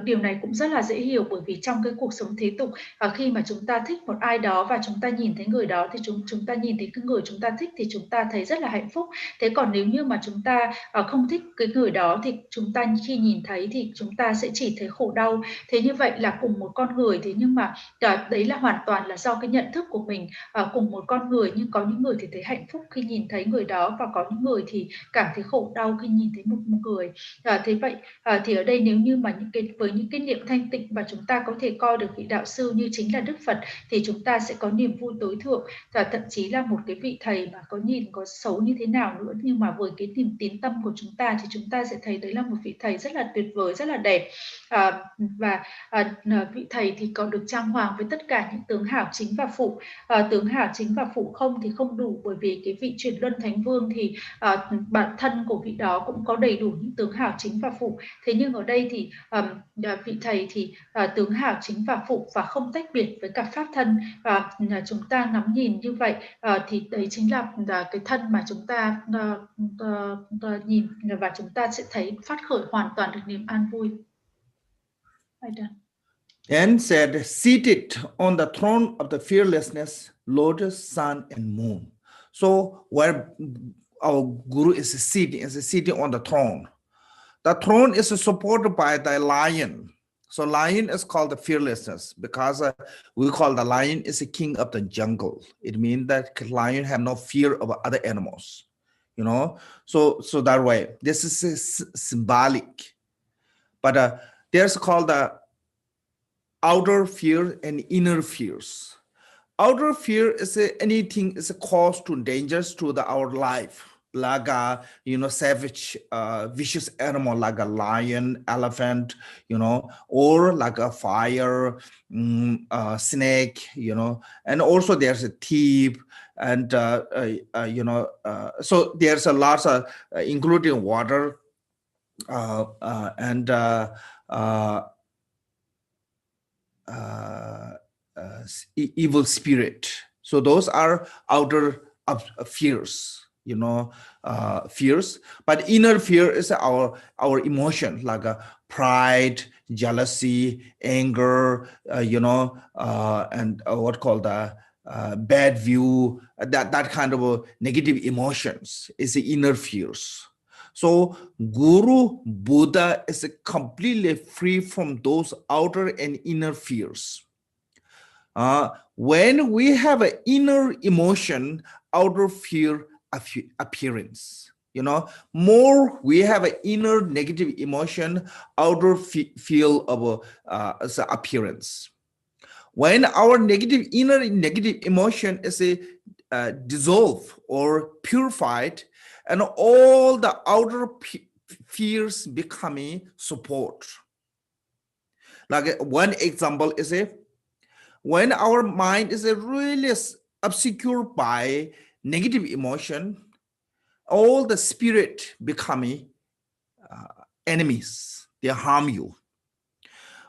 điều này cũng rất là dễ hiểu, bởi vì trong cái cuộc sống thế tục, khi mà chúng ta thích một ai đó và chúng ta nhìn thấy người đó thì chúng ta nhìn thấy cái người chúng ta thích thì chúng ta thấy rất là hạnh phúc. Thế còn nếu như mà chúng ta không thích cái người đó thì chúng ta khi nhìn thấy thì chúng ta sẽ chỉ thấy khổ đau. Thế như vậy là cùng một con người, thế nhưng mà đấy là hoàn toàn là do cái nhận thức của mình. Cùng một con người nhưng có những người thì thấy hạnh phúc khi nhìn thấy người đó, và có những người thì cảm thấy khổ đau khi nhìn thấy một người. Thế vậy thì ở đây nếu như mà với những cái niệm thanh tịnh và chúng ta có thể coi được vị đạo sư như chính là Đức Phật thì chúng ta sẽ có niềm vui tối thượng, và thậm chí là một cái vị thầy mà có nhìn có xấu như thế nào nữa, nhưng mà với cái niềm tín tâm của chúng ta thì chúng ta sẽ thấy đấy là một vị thầy rất là tuyệt vời, rất là đẹp. Và vị thầy thì còn được trang hoàng với tất cả những tướng hảo chính và phụ. Tướng hảo chính và phụ không thì không đủ, bởi vì cái vị chuyển luân thánh vương thì bản thân của vị đó cũng có đầy đủ những tướng hảo chính và phụ. Thế nhưng ở đây thì vị thầy thì tướng hảo chính và phụ và không tách biệt với cả pháp thân. Và chúng ta ngắm nhìn như vậy thì đấy chính là cái thân mà chúng ta nhìn, và chúng ta sẽ thấy phát khởi hoàn toàn được niềm an vui. And said, seated on the throne of the fearlessness, lotus, sun, and moon. So where our Guru is sitting on the throne. The throne is supported by the lion. So lion is called the fearlessness because we call the lion is the king of the jungle. It means that lion have no fear of other animals, you know. So that way, this is symbolic. But there's called the outer fear and inner fears. Outer fear is anything is a cause to dangers to our life, like a savage, vicious animal like a lion, elephant, or like a fire, snake, and also there's a thief, and so there's a lot of including water and evil spirit. So those are outer fears, fears. But inner fear is our emotion, like pride, jealousy, anger, and what called the bad view, that kind of negative emotions is the inner fears. So Guru Buddha is completely free from those outer and inner fears. When we have an inner emotion, outer fear appearance, more we have an inner negative emotion, outer feel of appearance. When our inner negative emotion is dissolved or purified, and all the outer fears becoming support. Like one example is when our mind is really obscured by negative emotion, all the spirit becoming enemies. They harm you.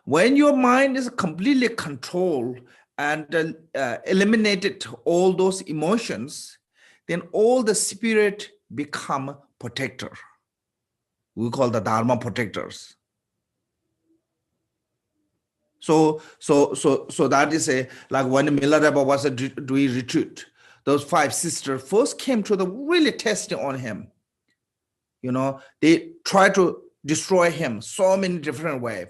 When your mind is completely controlled and eliminated all those emotions, then all the spirit become protector. We call the Dharma protectors. So that is like when Milarepa was doing retreat, those 5 sisters first came to the really testing on him. You know, they tried to destroy him so many different ways.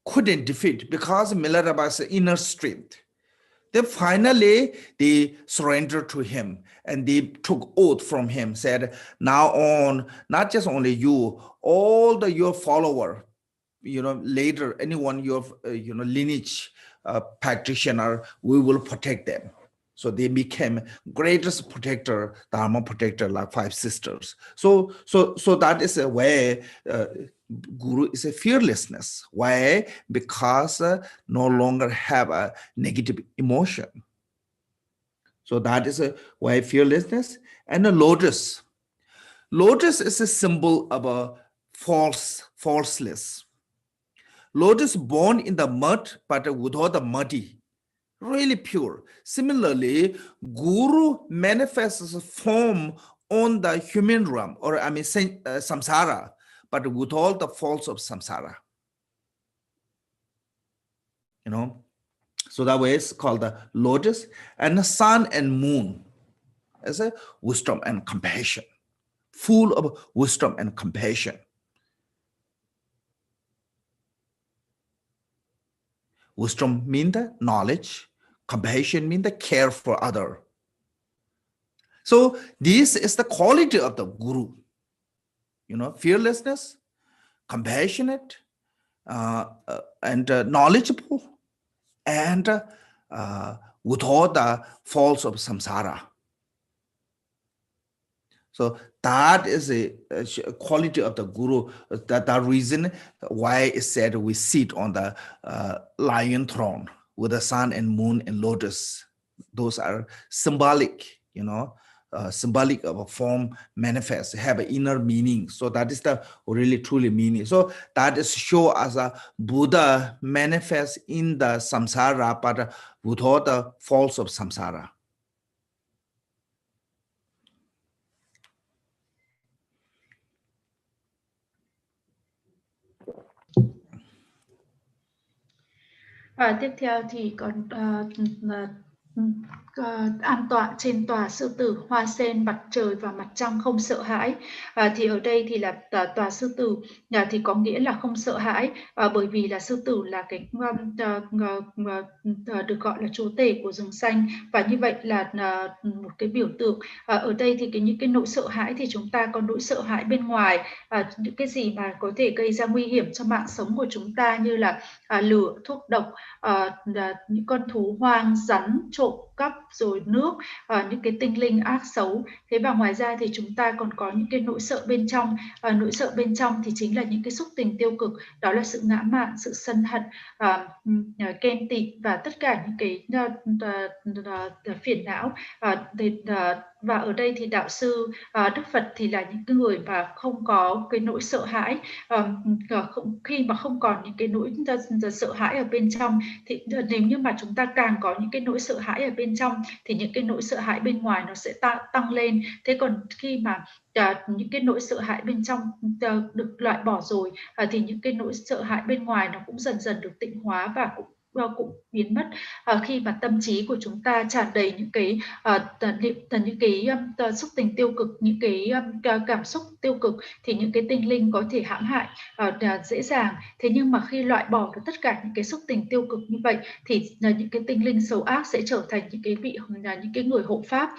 Couldn't defeat because Milarepa's inner strength. Then finally, they surrendered to him and they took oath from him, said, now on, not just only you, all your follower, you know, later, anyone your, you know, lineage practitioner, we will protect them. So they became greatest protector, Dharma protector, like 5 sisters. So that is a way Guru is a fearlessness. Why? Because no longer have a negative emotion. So that is a why fearlessness. And the lotus. Lotus is a symbol of a falseless. Lotus born in the mud, but without the muddy, really pure. Similarly, Guru manifests a form on the human realm, or I mean samsara, but with all the faults of samsara. You know, so that way it's called the lotus. And the sun and moon as a wisdom and compassion, full of wisdom and compassion. Wisdom means the knowledge, compassion means the care for other. So this is the quality of the Guru. You know, fearlessness, compassionate, and knowledgeable, and without the faults of samsara. So that is a quality of the Guru. That reason why it said we sit on the lion throne with the sun and moon and lotus. Those are symbolic, you know, symbolic of a form manifest, have an inner meaning. So that is the really truly meaning. So that is show as a Buddha manifest in the samsara, but without the faults of samsara. Tiếp theo thì còn an tọa trên tòa sư tử, hoa sen, mặt trời và mặt trăng không sợ hãi. Thì ở đây thì là tòa sư tử thì có nghĩa là không sợ hãi, bởi vì là sư tử là cái được gọi là chúa tể của rừng xanh, và như vậy là một cái biểu tượng. Ở đây thì những cái nỗi sợ hãi thì chúng ta có nỗi sợ hãi bên ngoài, những cái gì mà có thể gây ra nguy hiểm cho mạng sống của chúng ta, như là lửa, thuốc độc, những con thú hoang, rắn, trộm cắp, rồi nước, những cái tinh linh ác xấu. Thế và ngoài ra thì chúng ta còn có những cái nỗi sợ bên trong. Nỗi sợ bên trong thì chính là những cái xúc tình tiêu cực, đó là sự ngã mạn, sự sân hận, ghen tị và tất cả những cái phiền não. Và ở đây thì đạo sư Đức Phật thì là những cái người mà không có cái nỗi sợ hãi. Khi mà không còn những cái nỗi sợ hãi ở bên trong, thì nếu như mà chúng ta càng có những cái nỗi sợ hãi ở bên trong thì những cái nỗi sợ hãi bên ngoài nó sẽ tăng lên. Thế còn khi mà những cái nỗi sợ hãi bên trong được loại bỏ rồi, thì những cái nỗi sợ hãi bên ngoài nó cũng dần dần được tịnh hóa và cũng biến mất. Khi mà tâm trí của chúng ta tràn đầy những cái xúc tình tiêu cực, những cái cảm xúc tiêu cực, thì những cái tinh linh có thể hãm hại dễ dàng. Thế nhưng mà khi loại bỏ được tất cả những cái xúc tình tiêu cực như vậy thì những cái tinh linh xấu ác sẽ trở thành những cái người hộ pháp.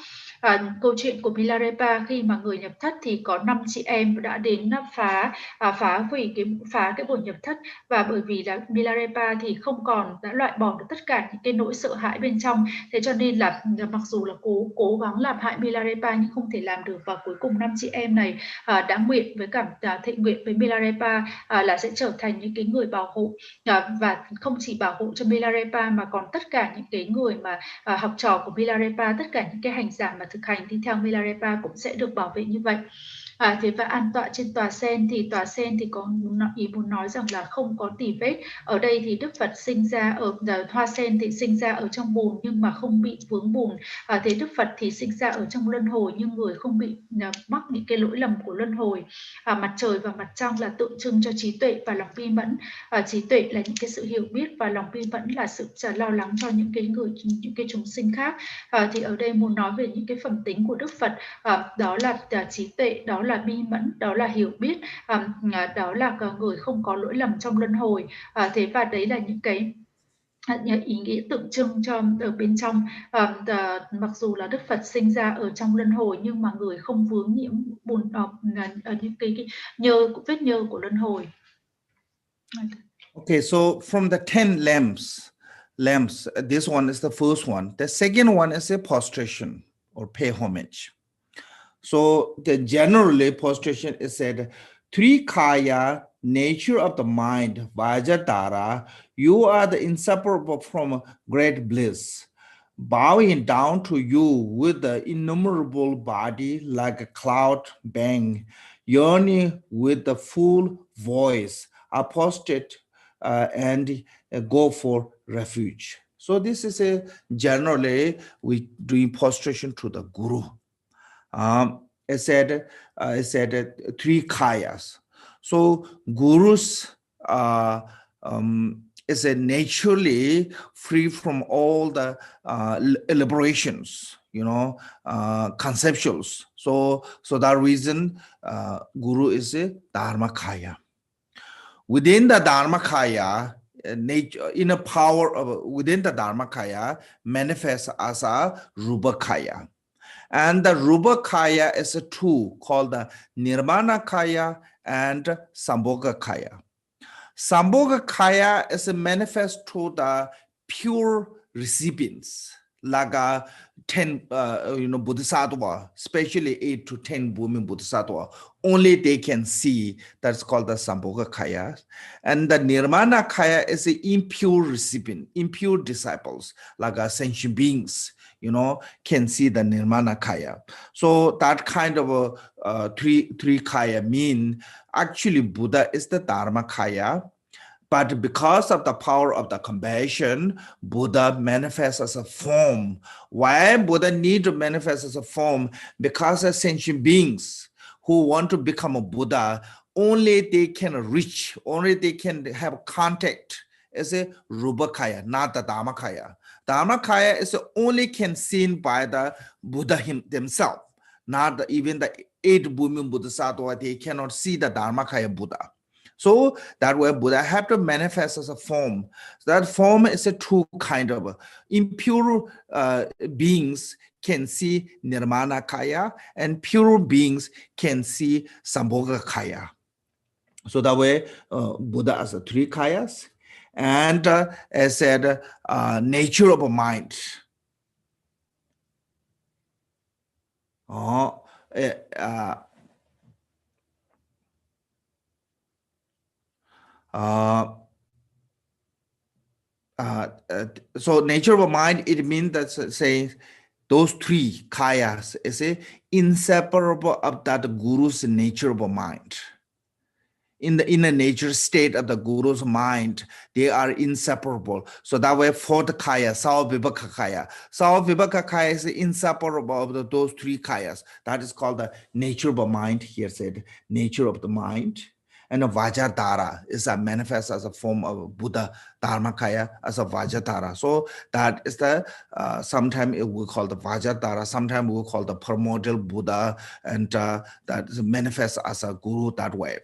Câu chuyện của Milarepa, khi mà người nhập thất thì có 5 chị em đã đến phá cái buổi nhập thất, và bởi vì là Milarepa thì không còn đã loại bỏ được tất cả những cái nỗi sợ hãi bên trong. Thế cho nên là mặc dù là cố gắng làm hại Milarepa nhưng không thể làm được, và cuối cùng 5 chị em này đã nguyện với cả thệ nguyện với Milarepa là sẽ trở thành những cái người bảo hộ, và không chỉ bảo hộ cho Milarepa mà còn tất cả những cái người mà học trò của Milarepa, tất cả những cái hành giả mà thực hành đi theo Milarepa cũng sẽ được bảo vệ như vậy. Thế và an tọa trên tòa sen thì có ý muốn nói rằng là không có tì vết. Ở đây thì Đức Phật sinh ra ở hoa sen thì sinh ra ở trong bùn nhưng mà không bị vướng bùn. Thế Đức Phật thì sinh ra ở trong luân hồi nhưng người không bị mắc những cái lỗi lầm của luân hồi. Mặt trời và mặt trăng là tượng trưng cho trí tuệ và lòng bi mẫn. Trí tuệ là những cái sự hiểu biết và lòng bi mẫn là sự lo lắng cho những cái chúng sinh khác. Thì ở đây muốn nói về những cái phẩm tính của Đức Phật, đó là trí tuệ, đó là bi mẫn, đó là hiểu biết, đó là người không có lỗi lầm trong luân hồi. Thế và đấy là những cái ý nghĩa tượng trưng cho ở bên trong. Mặc dù là Đức Phật sinh ra ở trong luân hồi nhưng mà người không vướng nhiễm bùn những cái vết nhơ của luân hồi. Okay, so from the 10 lamps, this one is the first one. The second one is a prostration or pay homage. So generally prostration is said, three kaya, nature of the mind, Vajradhara, you are the inseparable from great bliss. Bowing down to you with the innumerable body like a cloud bang, yearning with the full voice, apostate and go for refuge. So this is a generally we doing prostration to the Guru. I said three kayas. So gurus is a naturally free from all the elaborations, conceptuals. So that reason guru is a dharmakaya. Within the dharmakaya, inner power within the dharmakaya manifests as a rubakaya. And the rubakaya is a two called the nirmanakaya and sambhogakaya. Sambhogakaya is a manifest to the pure recipients, like 10 bodhisattva, especially 8 to 10 booming bodhisattva. Only they can see. That's called the Sambhogakaya. And the Nirmanakaya is the impure recipient, impure disciples, like sentient beings, can see the Nirmanakaya. So that kind of three kaya mean actually Buddha is the Dharmakaya. But because of the power of the compassion, Buddha manifests as a form. Why Buddha need to manifest as a form? Because as sentient beings who want to become a Buddha, only they can reach, only they can have contact as a Rubakaya, not the Dharmakaya. Dharmakaya is only can seen by the Buddha themselves, not even the 8 booming Bodhisattva, they cannot see the Dharmakaya Buddha. So that way Buddha have to manifest as a form. That form is a two kind of impure beings can see Nirmanakaya and pure beings can see Sambhogakaya. So that way Buddha has three kayas. And as said, nature of a mind. So nature of a mind, it means that say those three kayas is inseparable of that guru's nature of a mind. In the inner nature state of the guru's mind, they are inseparable. So that way, fourth kaya, Sawa kaya. Sawa kaya is inseparable of those three kayas. That is called the nature of a mind. Here said nature of the mind. And a Vajradhara is a manifest as a form of Buddha Dharmakaya as a Vajradhara. So that is the sometimes we call the Vajradhara, sometimes we call the primordial Buddha, and that is manifest as a guru that way.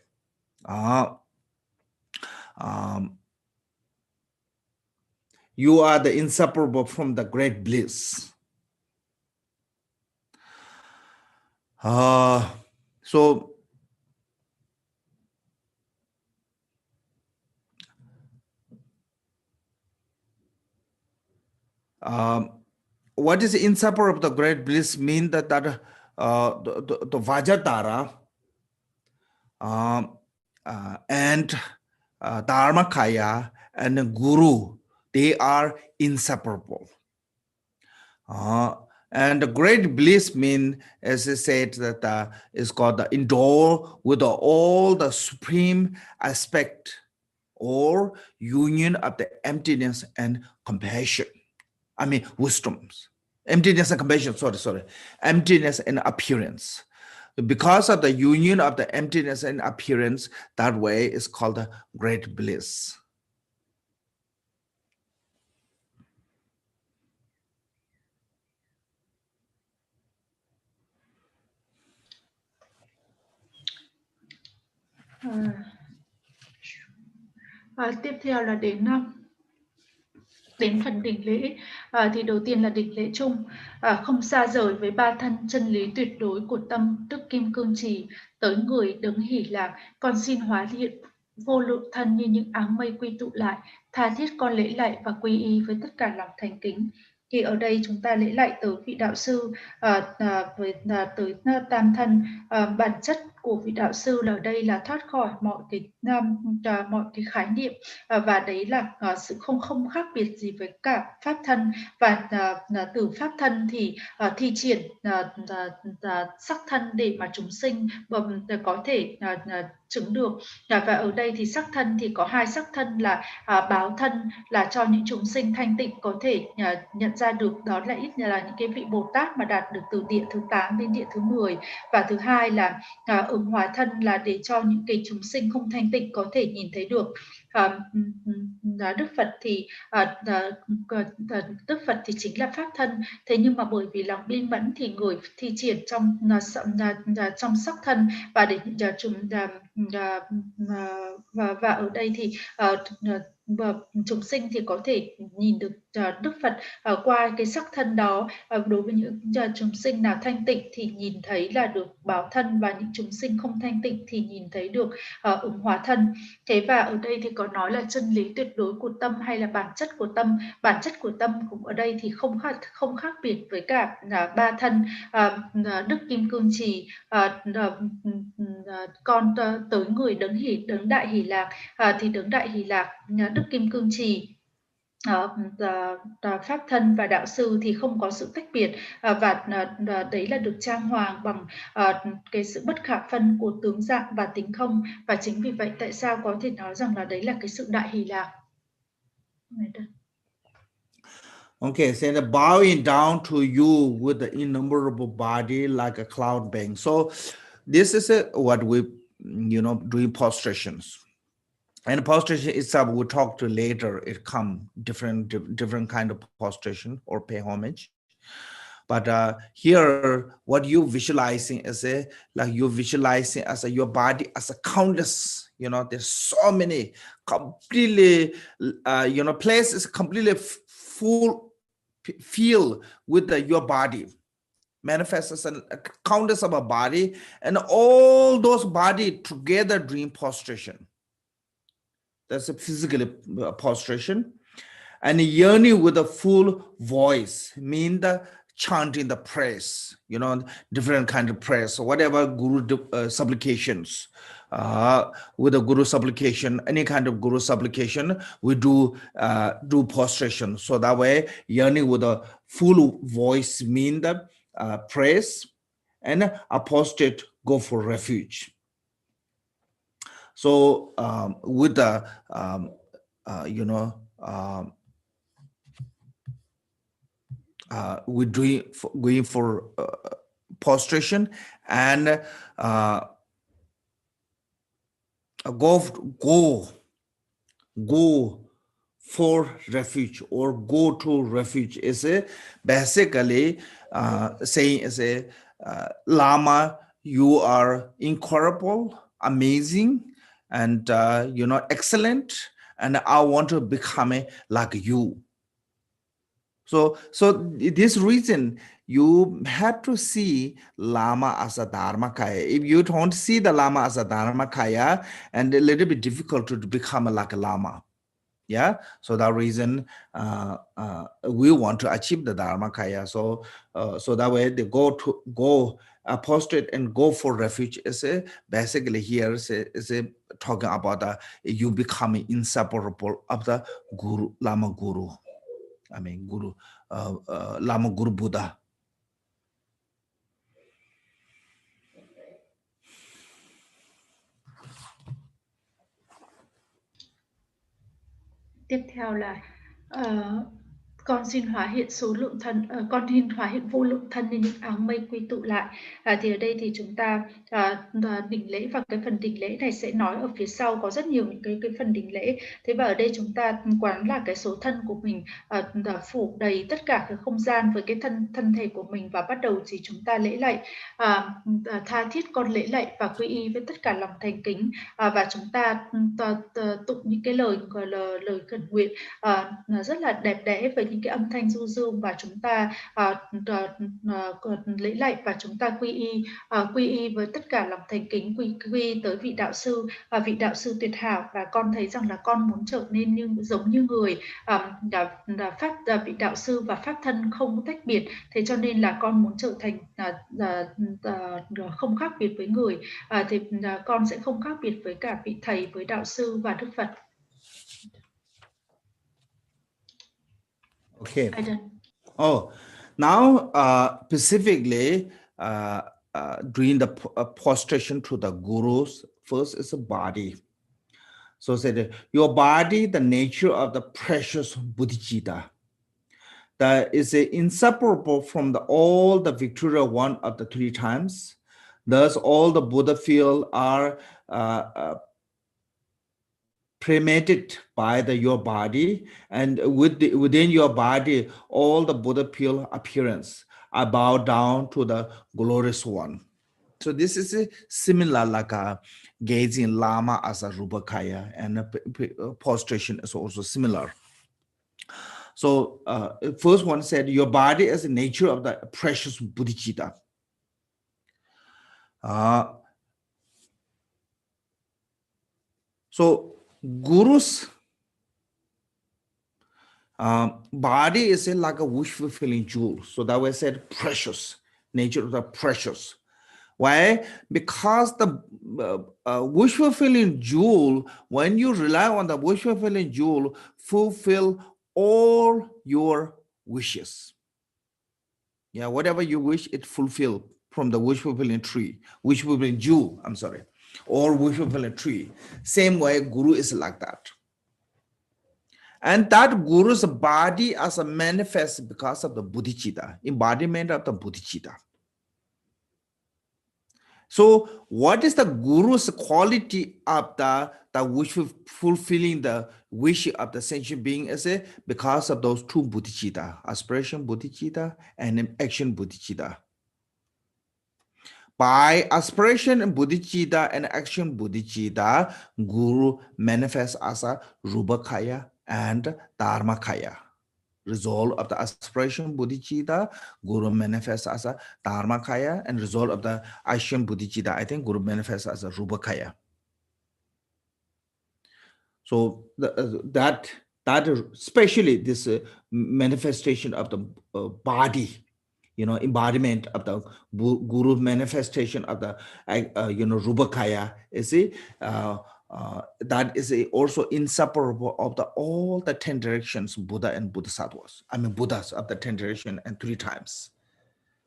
You are the inseparable from the great bliss. So what is inseparable of the great bliss mean that the Vajradhara and Dharmakaya and Guru, they are inseparable. And the great bliss mean, as I said, that is called the endure with all the supreme aspect or union of the emptiness and compassion. I mean, wisdoms. Emptiness and compassion, sorry. Emptiness and appearance. Because of the union of the emptiness and appearance, that way is called the great bliss. Tiếp theo là đến phần đỉnh lễ. Thì đầu tiên là đỉnh lễ chung, không xa rời với ba thân chân lý tuyệt đối của tâm tức kim cương trì, tới người đấng hỷ lạc, con xin hóa hiện vô lượng thân như những áng mây quy tụ lại, tha thiết con lễ lạy và quy y với tất cả lòng thành kính. Thì ở đây chúng ta lễ lạy tới vị đạo sư, tới tam thân. Bản chất của vị đạo sư là ở đây là thoát khỏi mọi cái khái niệm, và đấy là sự không khác biệt gì với cả pháp thân, và từ pháp thân thì thi triển sắc thân để mà chúng sinh có thể chứng được. Và ở đây thì sắc thân thì có hai sắc thân là báo thân, là cho những chúng sinh thanh tịnh có thể nhận ra được, đó là ít là những cái vị Bồ Tát mà đạt được từ địa thứ 8 đến địa thứ 10. Và thứ hai là ứng hóa thân, là để cho những cái chúng sinh không thanh tịnh có thể nhìn thấy được. Đức Phật thì chính là pháp thân, thế nhưng mà bởi vì lòng bi mẫn thì người thi triển trong sắc thân, và để và ở đây thì chúng sinh thì có thể nhìn được Đức Phật qua cái sắc thân đó. Đối với những chúng sinh nào thanh tịnh thì nhìn thấy là được báo thân, và những chúng sinh không thanh tịnh thì nhìn thấy được ứng hóa thân. Thế và ở đây thì có nói là chân lý tuyệt đối của tâm hay là bản chất của tâm. Bản chất của tâm cũng ở đây thì không khác biệt với cả ba thân, đức kim cương trì, con tới người đấng đại hỷ lạc. Thì đấng đại hỷ lạc, đức kim cương trì, pháp thân và đạo sư thì không có sự tách biệt, và đấy là được trang hoàng bằng cái sự bất khả phân của tướng dạng và tính không. Và chính vì vậy tại sao có thể nói rằng là đấy là cái sự đại hỷ lạc. Okay, so the bowing down to you with the innumerable body like a cloud bank. So this is what we, doing prostrations. And prostration itself, we'll talk to later. It come different kind of prostration or pay homage. But here, what you visualizing is you're visualizing as your body as a countless. There's so many completely, places completely full feel with your body. Manifests as a countless of a body, and all those body together doing prostration. That's a physical prostration. And yearning with a full voice, mean the chanting the praise, different kind of praise. So whatever Guru supplications, with a Guru supplication, any kind of Guru supplication, we do prostration. So that way, yearning with a full voice, mean the praise, and apostate go for refuge. So with the we're going for prostration, and go for refuge, or go to refuge is basically saying is Lama, you are incredible, amazing, and excellent, and I want to become like you. So this reason you have to see Lama as a Dharmakaya. If you don't see the Lama as a Dharmakaya, and a little bit difficult to become like a Lama. Yeah, so that reason we want to achieve the Dharmakaya. So so that way they go prostrate and go for refuge is basically here is talking about you becoming inseparable of the Guru Lama Guru. I mean Guru Lama Guru Buddha. Tiếp theo là con xin hóa hiện số lượng thân, con xin hóa hiện vô lượng thân nên những áng mây quy tụ lại. Thì ở đây thì chúng ta đỉnh lễ, và cái phần đỉnh lễ này sẽ nói ở phía sau, có rất nhiều những cái phần đỉnh lễ. Thế và ở đây chúng ta quán là cái số thân của mình phủ đầy tất cả cái không gian với cái thân thể của mình, và bắt đầu thì chúng ta lễ lạy, tha thiết con lễ lạy và quy y với tất cả lòng thành kính, và chúng ta tụng những cái lời khẩn nguyện rất là đẹp đẽ với những cái âm thanh du dương, và chúng ta lễ lạy và chúng ta quy y với tất cả lòng thành kính, quy tới vị đạo sư, vị đạo sư tuyệt hảo, và con thấy rằng là con muốn trở nên giống như người, vị đạo sư và pháp thân không tách biệt. Thế cho nên là con muốn trở thành không khác biệt với người, thì con sẽ không khác biệt với cả vị thầy, với đạo sư và Đức Phật. Okay. Oh, now specifically during the prostration to the gurus, first is the body. So said your body, the nature of the precious bodhicitta, that is inseparable from all the Victoria one of the 3 times. Thus, all the Buddha field are permeated by your body, and within your body, all the Buddha pure appearance are bowed down to the glorious one. So this is similar like gazing Lama as a Rupakaya, and prostration is also similar. So first one said, your body is the nature of the precious bodhicitta. So Guru's body is like a wish-fulfilling jewel. So that way I said precious, nature of the precious. Why? Because the wish-fulfilling jewel, when you rely on the wish-fulfilling jewel, fulfill all your wishes. Yeah, whatever you wish, it fulfill from the wish-fulfilling tree, wish-fulfilling jewel, I'm sorry, or wish-fulfilling tree. Same way, Guru is like that. And that Guru's body as a manifest because of the bodhicitta, embodiment of the bodhicitta. So what is the Guru's quality of the wish fulfilling the wish of the sentient being is it? Because of those 2 bodhicitta, aspiration bodhicitta and action bodhicitta. By aspiration bodhicitta and action bodhicitta, Guru manifests as a Rupakaya and Dharmakaya. Result of the aspiration bodhicitta, Guru manifests as a Dharmakaya, and result of the action bodhicitta, I think Guru manifests as a Rupakaya. So that especially this manifestation of the body, embodiment of the Guru manifestation of the Rupakaya, that is also inseparable of all the 10 directions Buddha and Bodhisattvas. I mean Buddhas of the 10 directions and 3 times.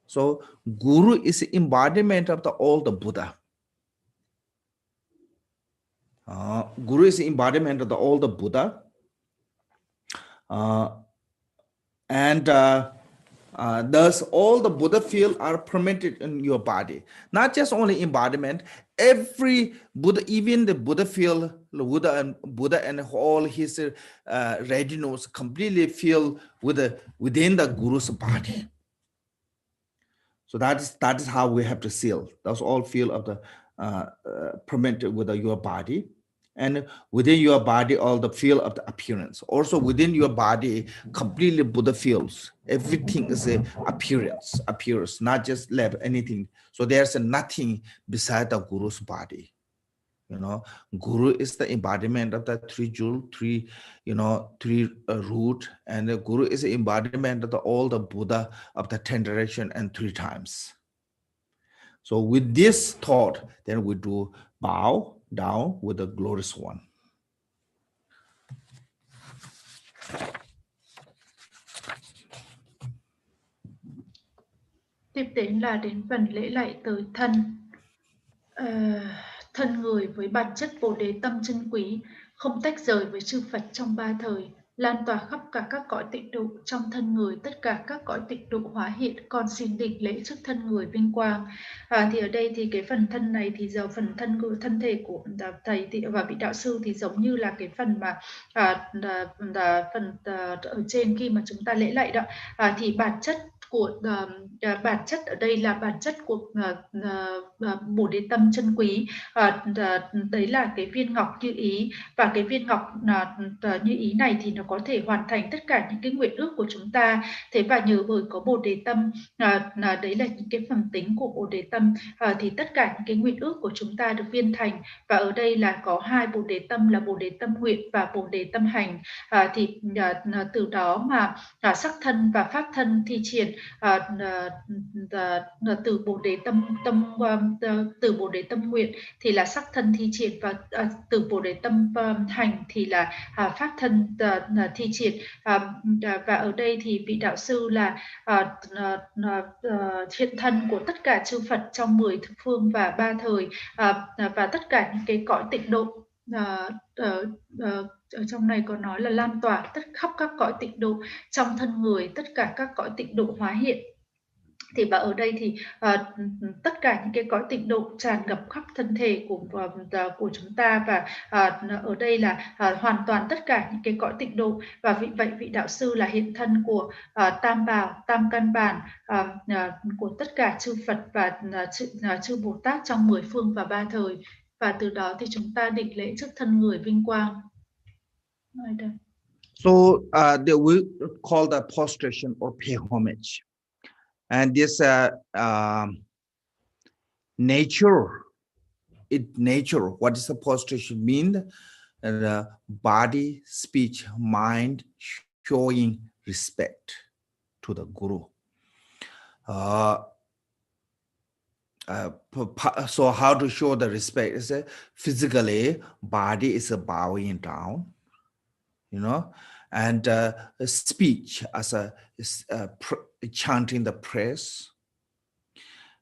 So Guru is the embodiment of all the Buddha. Guru is the embodiment of all the Buddha. Thus all the Buddha field are permitted in your body. Not just only embodiment, every Buddha, even the Buddha field, Buddha and all his retinue completely filled within the Guru's body. So that is how we have to seal. That's all field of the permitted with your body. And within your body, all the field of the appearance. Also within your body, completely Buddha fields. Everything is a appears, not just lab, anything. So there's nothing beside the Guru's body. Guru is the embodiment of the three jewel, three root, and the Guru is the embodiment of all the Buddha of the 10 direction and 3 times. So with this thought, then we do bow down with the glorious one. Tiếp đến là đến phần lễ lạy tới thân. Thân người với bản chất Bồ Đề tâm chân quý, không tách rời với chư Phật trong 3 thời, lan tỏa khắp cả các cõi tịnh độ. Trong thân người, tất cả các cõi tịnh độ hóa hiện, con xin định lễ trước thân người vinh quang. Thì ở đây thì cái phần thân này thì giờ phần thân thể của thầy và vị đạo sư thì giống như là cái phần mà phần ở trên khi mà chúng ta lễ lạy đó, thì bản chất của bản chất ở đây là bản chất của Bồ Đề tâm chân quý, đấy là cái viên ngọc như ý, và cái viên ngọc như ý này thì nó có thể hoàn thành tất cả những cái nguyện ước của chúng ta. Thế và nhờ bởi có Bồ Đề tâm, đấy là những cái phẩm tính của Bồ Đề tâm, thì tất cả những cái nguyện ước của chúng ta được viên thành. Và ở đây là có 2 Bồ Đề tâm là Bồ Đề tâm nguyện và Bồ Đề tâm hành, thì từ đó mà sắc thân và pháp thân thi triển từ Bồ Đề từ Bồ Đề tâm nguyện thì là sắc thân thi triển, và từ Bồ Đề tâm hành thì là pháp thân thi triển. Và ở đây thì vị đạo sư là hiện thân của tất cả chư Phật trong 10 thập phương và 3 thời, và tất cả những cái cõi tịnh độ. Ở trong này có nói là lan tỏa khắp các cõi tịnh độ, trong thân người tất cả các cõi tịnh độ hóa hiện. Thì và ở đây thì tất cả những cái cõi tịnh độ tràn ngập khắp thân thể của chúng ta, và ở đây là hoàn toàn tất cả những cái cõi tịnh độ. Và vậy vị đạo sư là hiện thân của tam bảo, tam căn bản của tất cả chư Phật và chư Bồ Tát trong 10 phương và 3 thời. Và từ đó thì chúng ta định lễ trước thân người vinh quang. So we call the prostration or pay homage. And this nature, what does the prostration mean? Body, speech, mind, showing respect to the Guru. So how to show the respect? Is physically, body is bowing down, and speech as chanting the prayers,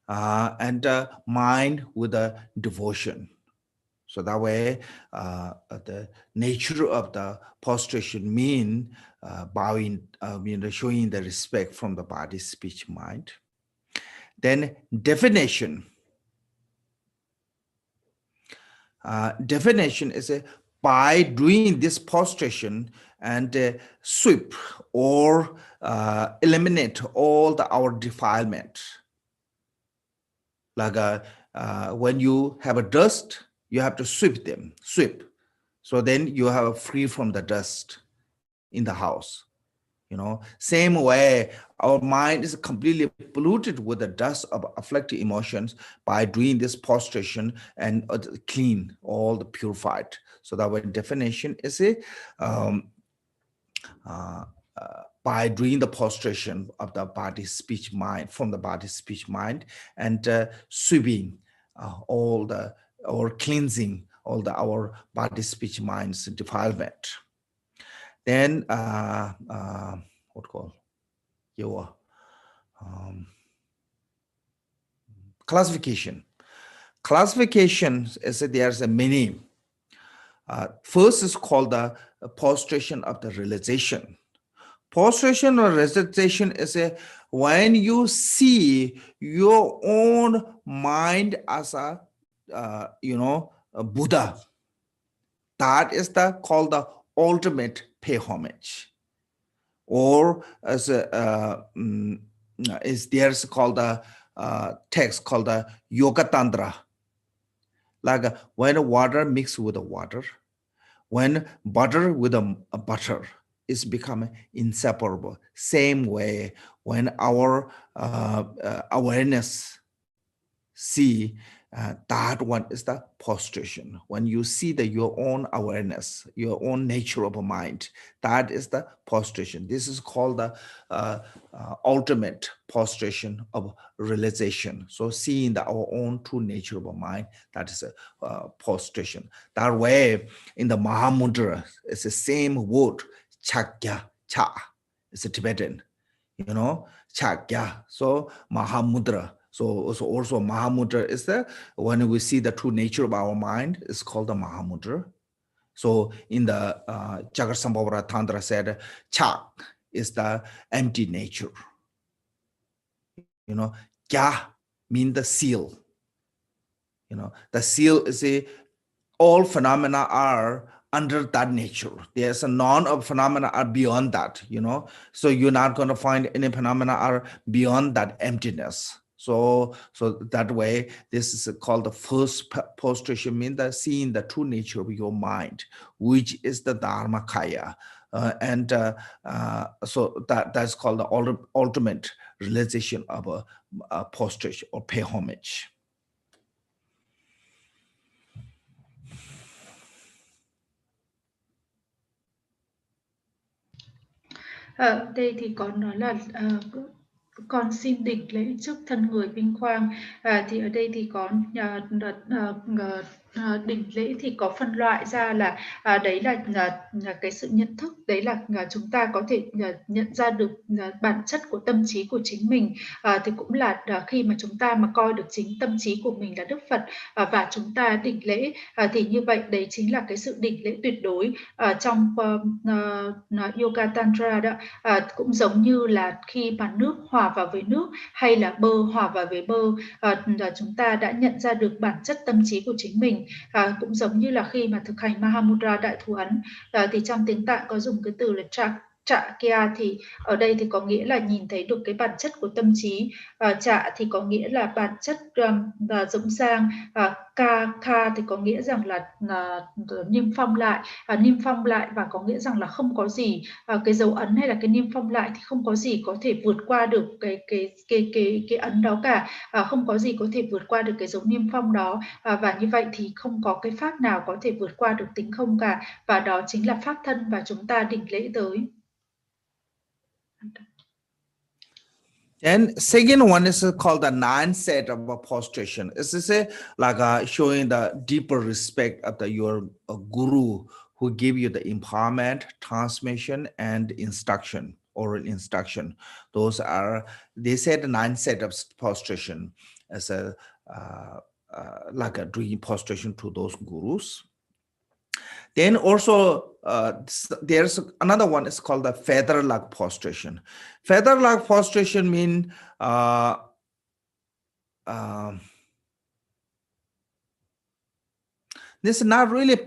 and mind with a devotion. So that way, the nature of the prostration mean bowing, showing the respect from the body, speech, mind. Then definition. Definition is by doing this prostration and sweep or eliminate all our defilement. Like when you have a dust, you have to sweep. So then you have free from the dust in the house. Same way, our mind is completely polluted with the dust of afflicted emotions. By doing this prostration and clean, all the purified. So that way definition is by doing the prostration of the body, speech, mind, from the body, speech, mind, and sweeping or cleansing all our body, speech, mind's defilement. Then what called your classification. Classification is there's a many. First is called the prostration of the realization. Prostration or realization is when you see your own mind as a Buddha. That is called the ultimate pay homage. Or as there's called a text called the Yoga Tantra. Like when water mixed with the water, when butter with a butter, it's become inseparable. Same way, when our awareness see That one is the prostration. When you see your own awareness, your own nature of a mind, that is the prostration. This is called the ultimate prostration of realization. So seeing our own true nature of a mind, that is a prostration. That way, in the Mahamudra, it's the same word, chakya, cha. It's a Tibetan, chakya. So Mahamudra. So also Mahamudra is when we see the true nature of our mind, it's called the Mahamudra. So in the Jagarsambhavara Tantra said, Chak is the empty nature. Kya means the seal. The seal is all phenomena are under that nature. There's a none of phenomena are beyond that, So you're not going to find any phenomena are beyond that emptiness. So that way, this is called the first prostration, means that seeing the true nature of your mind, which is the Dharmakaya. So that's called the ultimate realization of a prostration or pay homage. Đây thì con nói là con xin đảnh lễ trước thân người vinh quang. Thì ở đây thì có đảnh lễ thì có phân loại ra là đấy là cái sự nhận thức, đấy là chúng ta có thể nhận ra được bản chất của tâm trí của chính mình. Thì cũng là khi mà chúng ta mà coi được chính tâm trí của mình là Đức Phật và chúng ta đảnh lễ, thì như vậy đấy chính là cái sự đảnh lễ tuyệt đối. Trong Yoga Tantra đó, cũng giống như là khi mà nước hòa vào với nước hay là bơ hòa vào với bơ, chúng ta đã nhận ra được bản chất tâm trí của chính mình. Cũng giống như là khi mà thực hành Mahamudra Đại Thủ Ấn, thì trong tiếng Tạng có dùng cái từ là Chakya, thì ở đây thì có nghĩa là nhìn thấy được cái bản chất của tâm trí. Chạ thì có nghĩa là bản chất rỗng sang, Kha thì có nghĩa rằng là niêm phong lại, và có nghĩa rằng là không có gì, cái dấu ấn hay là cái niêm phong lại thì không có gì có thể vượt qua được cái ấn đó cả, không có gì có thể vượt qua được cái dấu niêm phong đó, và như vậy thì không có cái pháp nào có thể vượt qua được tính không cả, và đó chính là pháp thân và chúng ta đảnh lễ tới. And second one is called the nine set of prostration. It's showing the deeper respect of your guru who give you the empowerment, transmission, and instruction, oral instruction. Those are, they said, the nine set of prostration as doing prostration to those gurus. Then also there's another one is called the feather-like prostration. Feather-like prostration means this is not really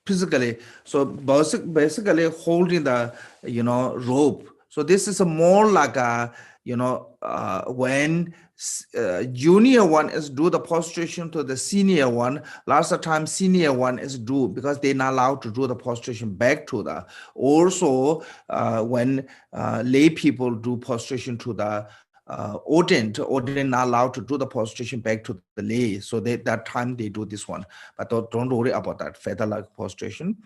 physically. So basically holding the rope. So this is a more like a when junior one is do the prostration to the senior one, lots of time senior one is do, because they're not allowed to do the prostration back to the. Also when lay people do prostration to the ordained not allowed to do the prostration back to the lay, so that time they do this one, but don't worry about that feather-like prostration.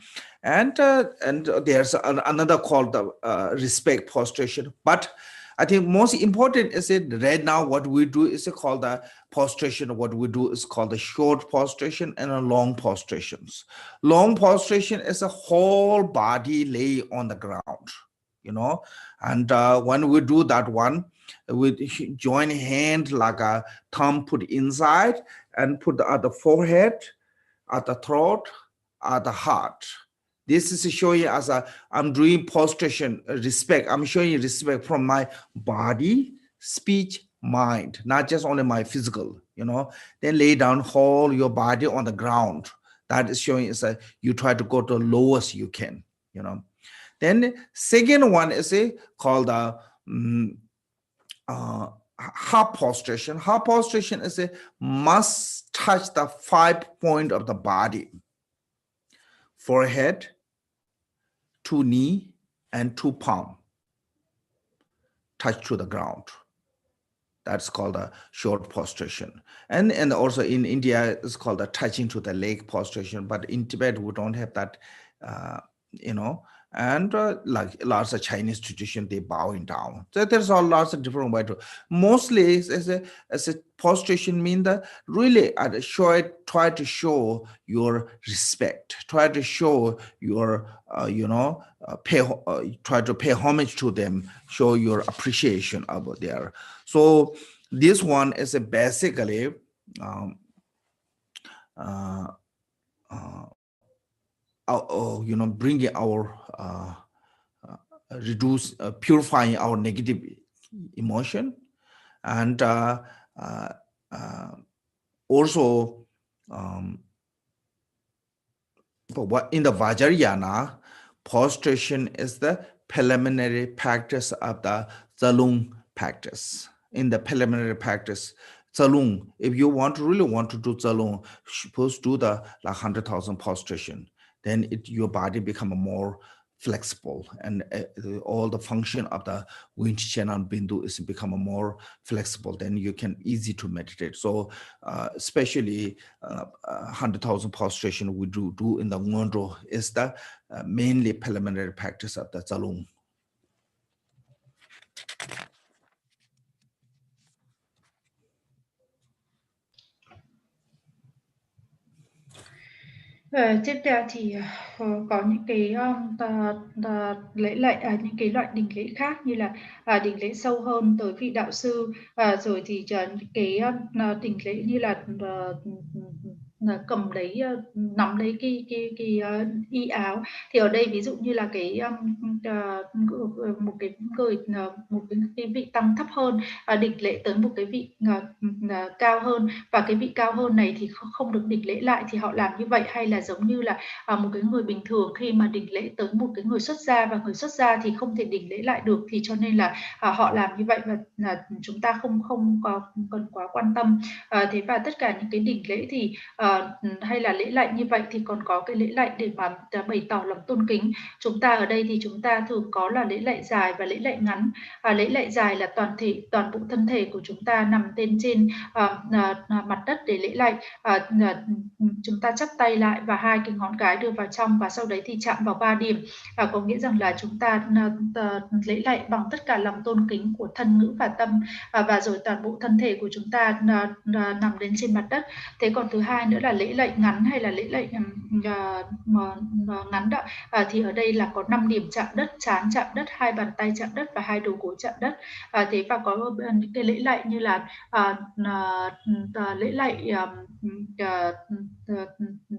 And there's another called the respect prostration, but I think most important is it right now what we do is called the prostration. What we do is called the short prostration and a long prostrations. Long prostration is a whole body lay on the ground, and when we do that one, we join hand like a thumb put inside and put at the forehead, at the throat, at the heart. This is showing as I'm doing prostration, respect. I'm showing respect from my body, speech, mind, not just only my physical, Then lay down whole your body on the ground. That is showing is you try to go to the lowest you can, Then second one is called half prostration. Half prostration is must touch the 5 points of the body: forehead, 2 knee, and 2 palm touch to the ground. That's called a short prostration. And also in India, it's called a touching to the leg prostration. But in Tibet, we don't have that, you know. And like lots of Chinese tradition, they bowing down. So there's all lots of different ways. Mostly as a prostration mean that really try to show your respect, try to show your, try to pay homage to them, show your appreciation about their. So this one is basically bringing our purifying our negative emotion, and also what in the Vajrayana, prostration is the preliminary practice of the Zalung practice. In the preliminary practice, Zalung, if you really want to do Zalung, supposed to do the 100,000 prostration, then your body become more flexible, and all the function of the wind channel bindu is become more flexible. Then you can easy to meditate. So especially 100,000 prostration we do in the Ngondro is the mainly preliminary practice of the Zalung. Tiếp theo thì có những cái lễ lạy, những cái loại đỉnh lễ khác như là đỉnh lễ sâu hơn tới vị đạo sư, rồi thì những cái đỉnh lễ như là cầm lấy nắm lấy cái y áo. Thì ở đây ví dụ như là cái một cái vị tăng thấp hơn đỉnh lễ tới một cái vị cao hơn, và cái vị cao hơn này thì không được đỉnh lễ lại, thì họ làm như vậy. Hay là giống như là một cái người bình thường khi mà đỉnh lễ tới một cái người xuất gia, và người xuất gia thì không thể đỉnh lễ lại được, thì cho nên là họ làm như vậy, và chúng ta không cần quá quan tâm. Thế và tất cả những cái đỉnh lễ thì hay là lễ lạy như vậy thì còn có cái lễ lạy để mà bày tỏ lòng tôn kính. Chúng ta ở đây thì chúng ta thường có là lễ lạy dài và lễ lạy ngắn. Lễ lạy dài là toàn bộ thân thể của chúng ta nằm trên mặt đất để lễ lạy. Chúng ta chắp tay lại và hai cái ngón cái đưa vào trong, và sau đấy thì chạm vào 3 điểm. Có nghĩa rằng là chúng ta lễ lạy bằng tất cả lòng tôn kính của thân, ngữ và tâm, và rồi toàn bộ thân thể của chúng ta nằm đến trên mặt đất. Thế còn thứ hai nữa là lễ lạy ngắn hay là lễ lạy ngắn đó, thì ở đây là có 5 điểm chạm đất: trán chạm đất, 2 bàn tay chạm đất và 2 đầu gối chạm đất. Thế và có những cái lễ lạy như là lễ lạy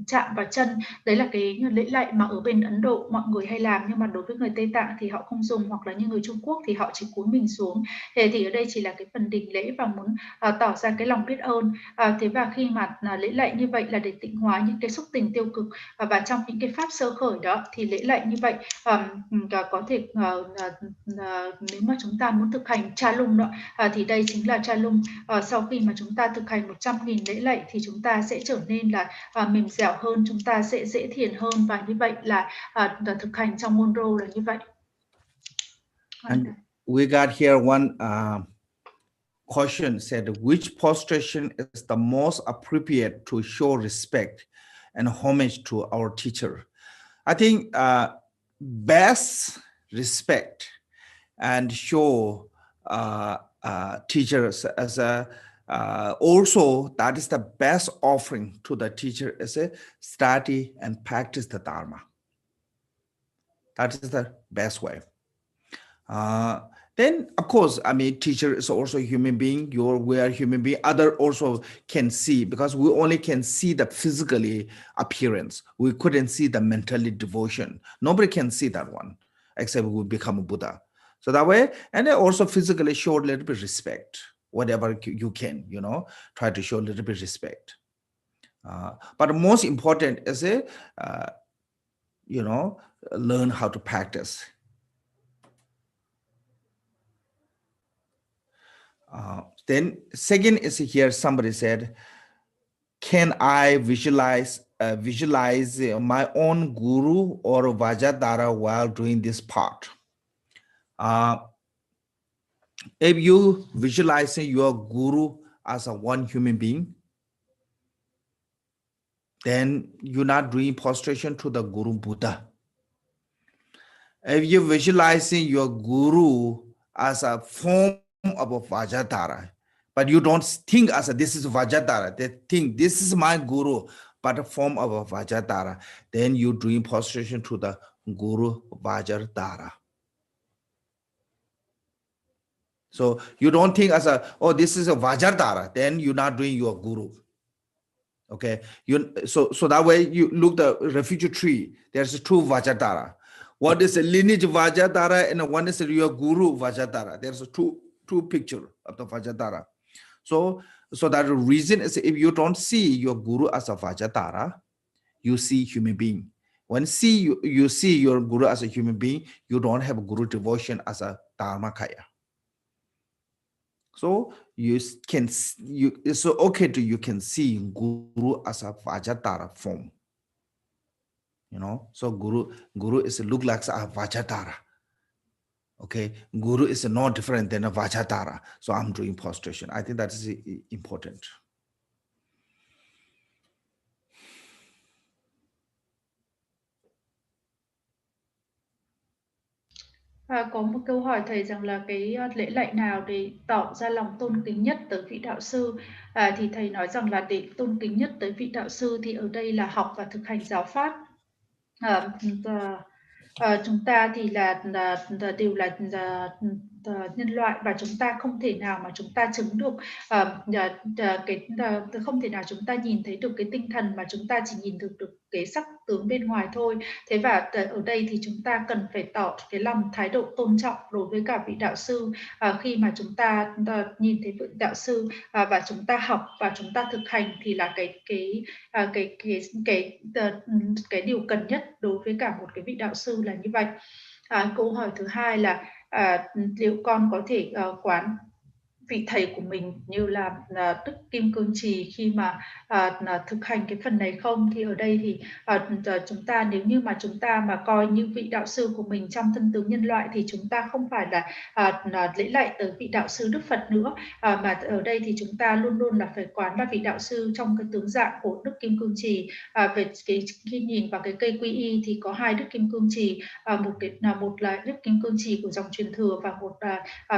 chạm vào chân. Đấy là cái lễ lạy mà ở bên Ấn Độ mọi người hay làm, nhưng mà đối với người Tây Tạng thì họ không dùng, hoặc là như người Trung Quốc thì họ chỉ cúi mình xuống. Thế thì ở đây chỉ là cái phần đỉnh lễ và muốn tỏ ra cái lòng biết ơn. Thế và khi mà lễ lạy như vậy là để tịnh hóa những cái xúc tình tiêu cực, và trong những cái pháp sơ khởi đó thì lễ lạy như vậy có thể nếu mà chúng ta muốn thực hành cha lung đó, thì đây chính là cha lung. Sau khi mà chúng ta thực hành 100.000 lễ lạy thì chúng ta sẽ trở nên là mềm dẻo hơn, chúng ta sẽ dễ thiền hơn, và như vậy là thực hành trong môn rô là như vậy. And we got here one question said, which prostration is the most appropriate to show respect and homage to our teacher? I think best respect and show teachers as a also that is the best offering to the teacher is a study and practice the Dharma. That is the best way. Then of course, I mean, teacher is also a human being. We are human being. Other also can see, because we only can see the physically appearance. We couldn't see the mentally devotion. Nobody can see that one, except we become a Buddha. So that way, and they also physically show a little bit respect, whatever you can, try to show a little bit respect. But most important is learn how to practice. Then second is here, somebody said, can I visualize my own guru or Vajradhara while doing this part? If you visualizing your guru as a one human being, then you're not doing prostration to the Guru Buddha. If you visualizing your guru as a form of a Vajradhara, but you don't think as a this is Vajradhara, they think this is my guru, but a form of a Vajradhara, then you're doing prostration to the Guru Vajradhara. So you don't think as a, oh, this is a Vajradhara, then you're not doing your guru. Okay, so that way you look the refugee tree. There's two Vajradhara. What is a lineage Vajradhara and one is your guru Vajradhara. There's two picture of the Vajradhara. So that the reason is if you don't see your guru as a Vajradhara, you see human being. When you see your guru as a human being, you don't have guru devotion as a Dharmakaya. So it's okay to you can see guru as a Vajradhara form. So guru is look like a Vajradhara. Okay, guru is not different than a Vajradhara. So I'm doing prostration. I think that is important. Có một câu hỏi thầy rằng là cái lễ lạy nào để tỏ ra lòng tôn kính nhất tới vị đạo sư, thì thầy nói rằng là để tôn kính nhất tới vị đạo sư thì ở đây là học và thực hành giáo pháp. Chúng ta thì đều là nhân loại và chúng ta không thể nào mà chúng ta chứng được không thể nào chúng ta nhìn thấy được cái tinh thần, mà chúng ta chỉ nhìn được cái sắc tướng bên ngoài thôi. Thế và ở đây thì chúng ta cần phải tỏ cái lòng thái độ tôn trọng đối với cả vị đạo sư khi mà chúng ta nhìn thấy vị đạo sư và chúng ta học và chúng ta thực hành, thì là cái điều cần nhất đối với cả một cái vị đạo sư là như vậy. Câu hỏi thứ hai là liệu con có thể quán vị thầy của mình như là Đức Kim Cương Trì khi mà thực hành cái phần này không? Thì ở đây thì chúng ta, nếu như mà chúng ta mà coi như vị đạo sư của mình trong thân tướng nhân loại thì chúng ta không phải là lễ lạy tới vị đạo sư Đức Phật nữa, mà ở đây thì chúng ta luôn luôn là phải quán là vị đạo sư trong cái tướng dạng của Đức Kim Cương Trì. Về khi nhìn vào cái cây quy y thì có hai Đức Kim Cương Trì, một là Đức Kim Cương Trì của dòng truyền thừa và một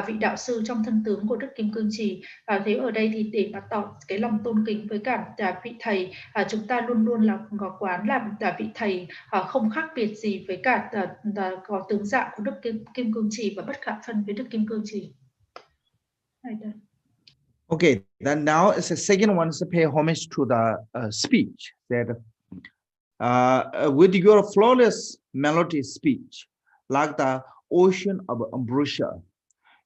vị đạo sư trong thân tướng của Đức Kim Cương Trì. Thế ở đây thì để mà tỏ cái lòng tôn kính với cả vị thầy, chúng ta luôn luôn là quán làm vị thầy không khác biệt gì với cả có tướng dạng của Đức Kim Cương Trì và bất khả phân với Đức Kim Cương Trì. Okay, then now it's the second one is to pay homage to the speech that with your flawless melody speech, like the ocean of ambrosia,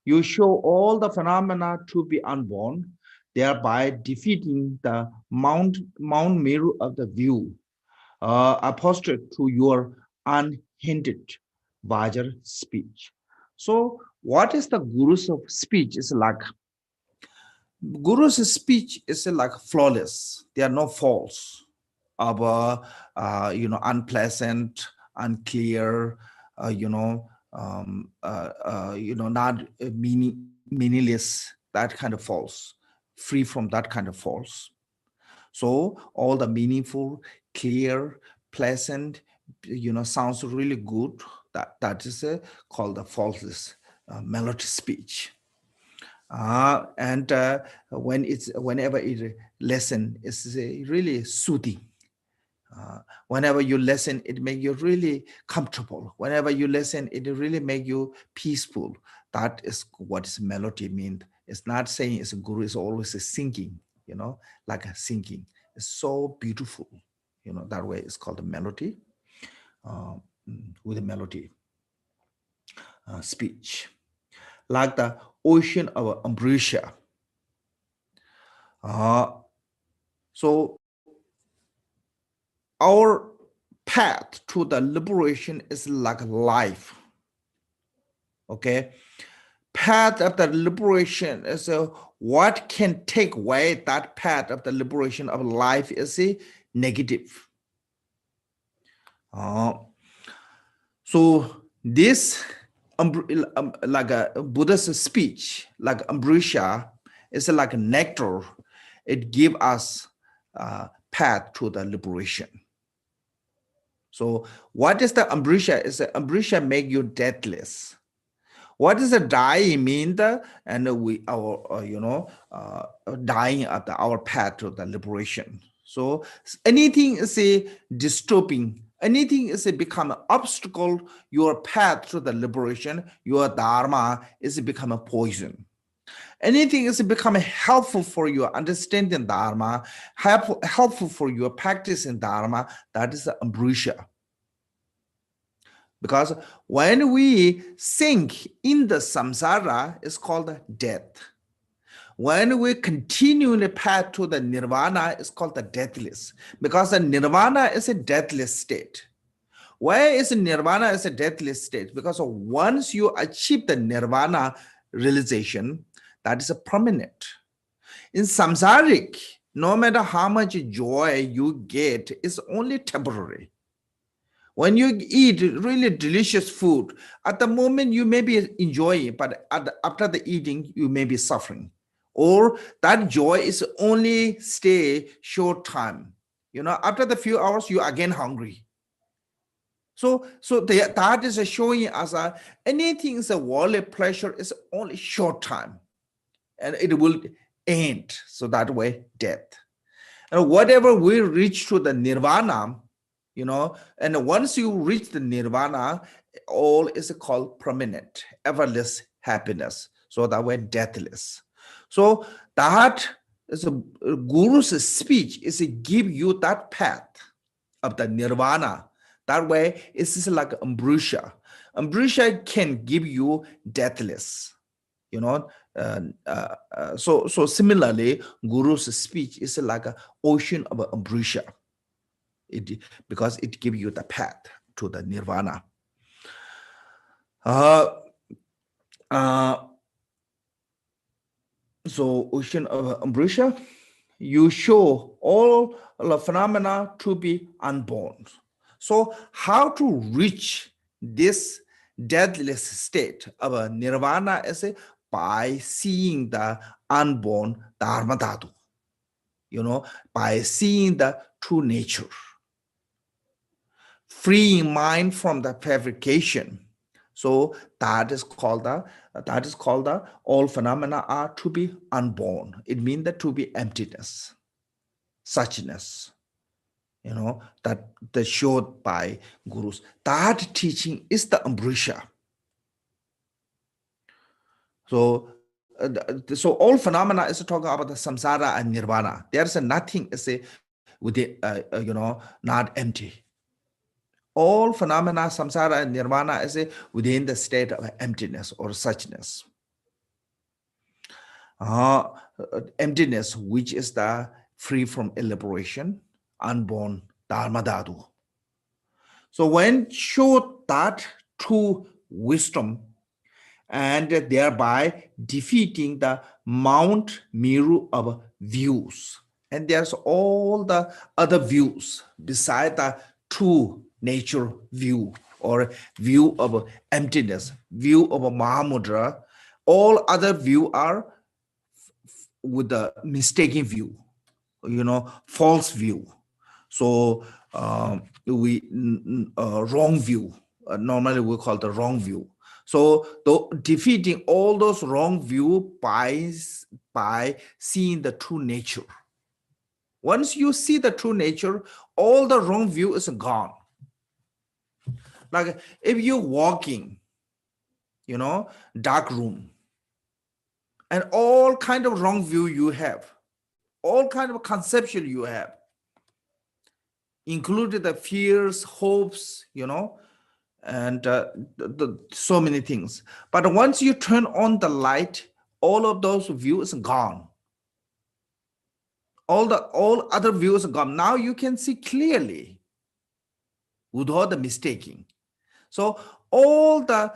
you show all the phenomena to be unborn, thereby defeating the Mount Meru of the view, apostate to your unhindered Vajra speech. So what is the Guru's of speech? Is like Guru's speech is like flawless. There are no faults of unpleasant, unclear, not meaningless, that kind of faults, free from that kind of faults. So all the meaningful, clear, pleasant, sounds really good. That is called the faultless melody speech. And whenever it listen, it's really soothing. Whenever you listen, it makes you really comfortable. Whenever you listen, it really makes you peaceful. That is what is melody means. It's not saying it's a guru, it's always a singing, like a singing. It's so beautiful, that way it's called a melody, with a melody speech. Like the ocean of ambrosia. So our path to the liberation is like life. Okay, path of the liberation is what can take away that path of the liberation of life is a negative. So this like a Buddha's speech, like ambrosia, is like a nectar. It gives us path to the liberation. So what is the ambrosia? Is the ambrosia make you deathless? What is the dying mean? And we dying at our path to the liberation. So anything is a disturbing, anything is a become an obstacle, your path to the liberation, your dharma is become a poison. Anything is becoming helpful for your understanding dharma, helpful for your practicing dharma, that is the ambrosia. Because when we sink in the samsara, it's called death. When we continue the path to the nirvana, it's called the deathless. Because the nirvana is a deathless state. Why is nirvana is a deathless state? Because once you achieve the nirvana realization, that is a permanent. In samsaric, no matter how much joy you get, it's only temporary. When you eat really delicious food, at the moment you may be enjoying, but after the eating, you may be suffering. Or that joy is only stay short time. After the few hours, you are again hungry. So that is showing us anything is a worldly pleasure is only short time, and it will end. So that way, death. And whatever we reach to the nirvana, and once you reach the nirvana, all is called permanent, everless happiness. So that way, deathless. So that is a guru's speech is to give you that path of the nirvana. That way, it's like ambrosia. Ambrosia can give you deathless. So similarly, guru's speech is like an ocean of ambrosia. Because it gives you the path to the nirvana. So ocean of ambrosia, you show all the phenomena to be unborn. So how to reach this deathless state of nirvana is by seeing the unborn dharma dhatu, by seeing the true nature. Freeing mind from the fabrication. So that is called the all phenomena are to be unborn. It means that to be emptiness, suchness, that showed by gurus. That teaching is the ambrosia. So all phenomena is talking about the samsara and nirvana. There is nothing is within, not empty. All phenomena, samsara and nirvana is within the state of emptiness or suchness. Emptiness, which is the free from elaboration, unborn dharma dhatu. So when show that true wisdom and thereby defeating the Mount Meru of views, and there's all the other views beside the true nature view or view of emptiness, view of a Mahamudra. All other view are with the mistaken view, false view. So wrong view. Normally we call the wrong view. So defeating all those wrong view by seeing the true nature. Once you see the true nature, all the wrong view is gone. Like if you're walking, dark room, and all kind of wrong view you have, all kind of conception you have, including the fears, hopes, and so many things. But once you turn on the light, all of those views are gone. All other views are gone. Now you can see clearly without the mistaking. So all the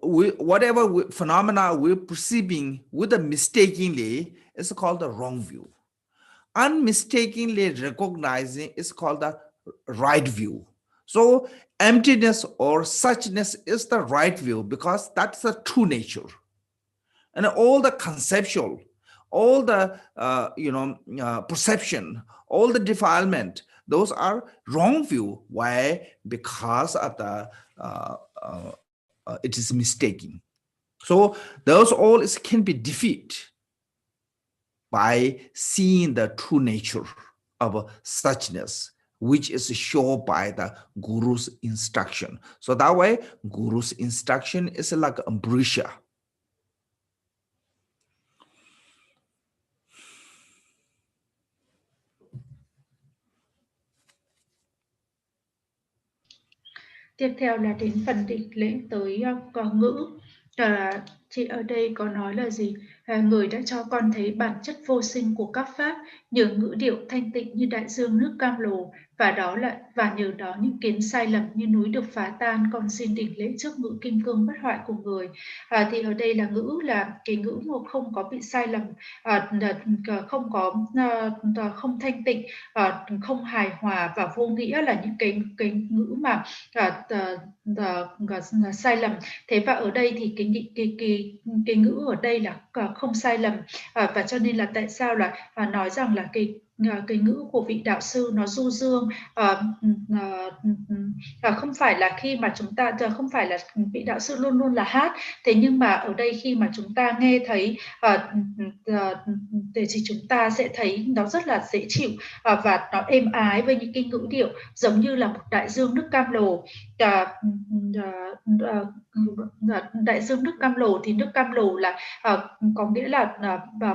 whatever phenomena we're perceiving with the mistakenly is called the wrong view. Unmistakingly recognizing is called the right view. So emptiness or suchness is the right view because that's the true nature. And all the conceptual, all the perception, all the defilement, those are wrong view. Why? Because of the it is mistaken. So those all can be defeated by seeing the true nature of suchness, which is shown by the Guru's instruction. So that way, Guru's instruction is like ambrosia. Tiếp theo là đến phần định lễ tới ngữ. Chị ở đây có nói là gì? Người đã cho con thấy bản chất vô sinh của các pháp, nhờ ngữ điệu thanh tịnh như đại dương nước cam lồ, và nhờ đó những kiến sai lầm như núi được phá tan, con xin đỉnh lễ trước ngữ kim cương bất hoại của người. Thì ở đây là ngữ, là cái ngữ mà không có bị sai lầm, không thanh tịnh, không hài hòa và vô nghĩa, là những cái ngữ mà sai lầm. Thế và ở đây thì cái ngữ ở đây là không sai lầm, và cho nên là tại sao là nói rằng là cái ngữ của vị đạo sư nó du dương, không phải là khi mà chúng ta không phải là vị đạo sư luôn luôn là hát. Thế nhưng mà ở đây khi mà chúng ta nghe thấy thì chúng ta sẽ thấy nó rất là dễ chịu, và nó êm ái với những cái ngữ điệu giống như là một đại dương nước cam lồ. Đại dương nước cam lồ thì nước cam lồ là có nghĩa là